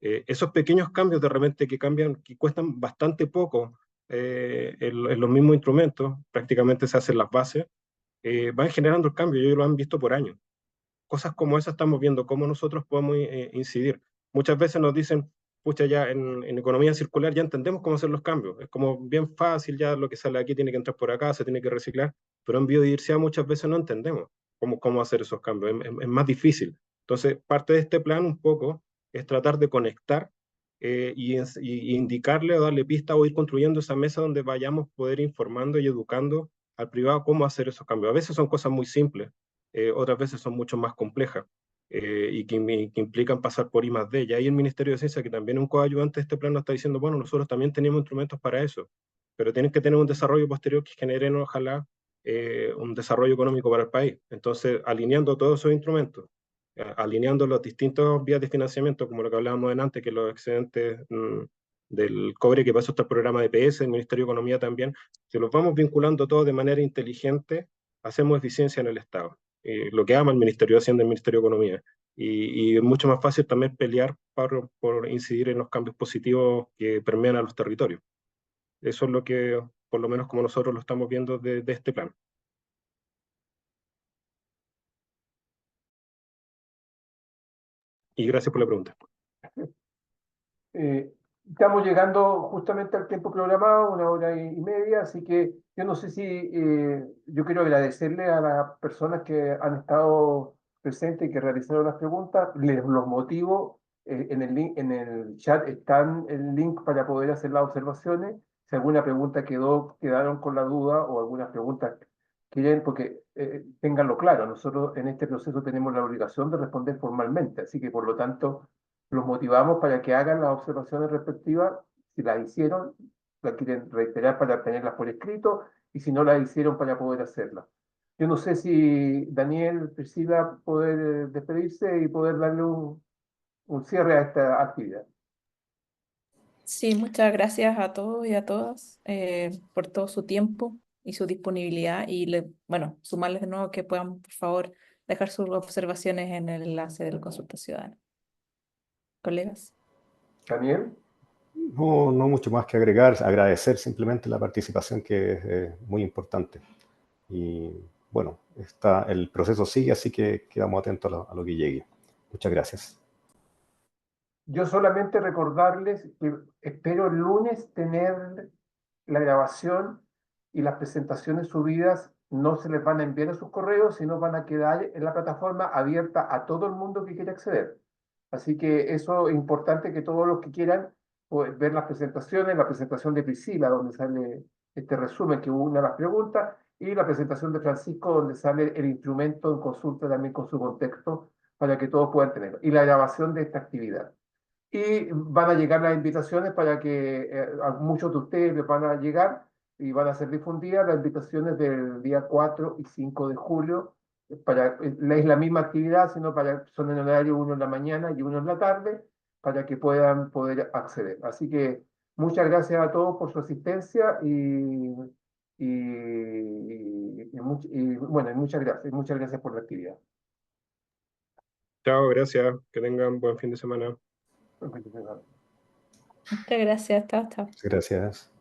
Esos pequeños cambios de repente que cambian, que cuestan bastante poco en los mismos instrumentos, prácticamente se hacen las bases, van generando el cambio, ellos lo han visto por años. Cosas como esas estamos viendo, cómo nosotros podemos incidir. Muchas veces nos dicen, pucha, ya en economía circular ya entendemos cómo hacer los cambios, es como bien fácil, ya lo que sale aquí tiene que entrar por acá, se tiene que reciclar, pero en biodiversidad muchas veces no entendemos cómo hacer esos cambios, es más difícil. Entonces, parte de este plan un poco es tratar de conectar, y indicarle o darle pista o ir construyendo esa mesa donde vayamos a poder informando y educando al privado cómo hacer esos cambios. A veces son cosas muy simples, otras veces son mucho más complejas, y que implican pasar por I+D. Y ahí el Ministerio de Ciencia, que también es un coayudante de este plan, nos está diciendo, bueno, nosotros también tenemos instrumentos para eso, pero tienen que tener un desarrollo posterior que generen, ojalá, un desarrollo económico para el país. Entonces, alineando todos esos instrumentos, alineando las distintas vías de financiamiento, como lo que hablábamos antes, que los excedentes del cobre, que pasa hasta el programa de PS, el Ministerio de Economía también, si los vamos vinculando todos de manera inteligente, hacemos eficiencia en el Estado. Lo que ama el Ministerio de Hacienda y el Ministerio de Economía. Y es mucho más fácil también pelear por incidir en los cambios positivos que permean a los territorios. Eso es lo que, por lo menos como nosotros lo estamos viendo de este plan. Y gracias por la pregunta. Estamos llegando justamente al tiempo programado, 1 hora y media, así que yo no sé si yo quiero agradecerle a las personas que han estado presentes y que realizaron las preguntas. Les los motivo, en el chat están el link para poder hacer las observaciones. Si alguna pregunta quedaron con la duda o algunas preguntas quieren, porque ténganlo claro, nosotros en este proceso tenemos la obligación de responder formalmente, así que por lo tanto los motivamos para que hagan las observaciones respectivas. Si las hicieron, las quieren reiterar para tenerlas por escrito, y si no las hicieron, para poder hacerlas. Yo no sé si Daniel, Priscila, poder despedirse y poder darle un cierre a esta actividad. Sí, muchas gracias a todos y a todas por todo su tiempo y su disponibilidad bueno, sumarles de nuevo que puedan, por favor, dejar sus observaciones en el enlace de la consulta ciudadana. Colegas. Daniel. No, no mucho más que agregar, agradecer simplemente la participación, que es muy importante. Y bueno, el proceso sigue, así que quedamos atentos a lo que llegue. Muchas gracias. Yo solamente recordarles que espero el lunes tener la grabación y las presentaciones subidas no se les van a enviar a sus correos, sino van a quedar en la plataforma abierta a todo el mundo que quiera acceder. Así que eso es importante, que todos los que quieran pues, ver las presentaciones, la presentación de Priscila, donde sale este resumen, que hubo una de las preguntas, y la presentación de Francisco, donde sale el instrumento en consulta también con su contexto, para que todos puedan tenerlo, y la grabación de esta actividad. Y van a llegar las invitaciones para que a muchos de ustedes les van a llegar y van a ser difundidas las invitaciones del día 4 y 5 de julio. Es la misma actividad, sino son en horario uno en la mañana y uno en la tarde, para que puedan poder acceder. Así que muchas gracias a todos por su asistencia bueno, y muchas gracias por la actividad. Chao, gracias. Que tengan buen fin de semana. Muchas gracias. Chao, chao. Gracias.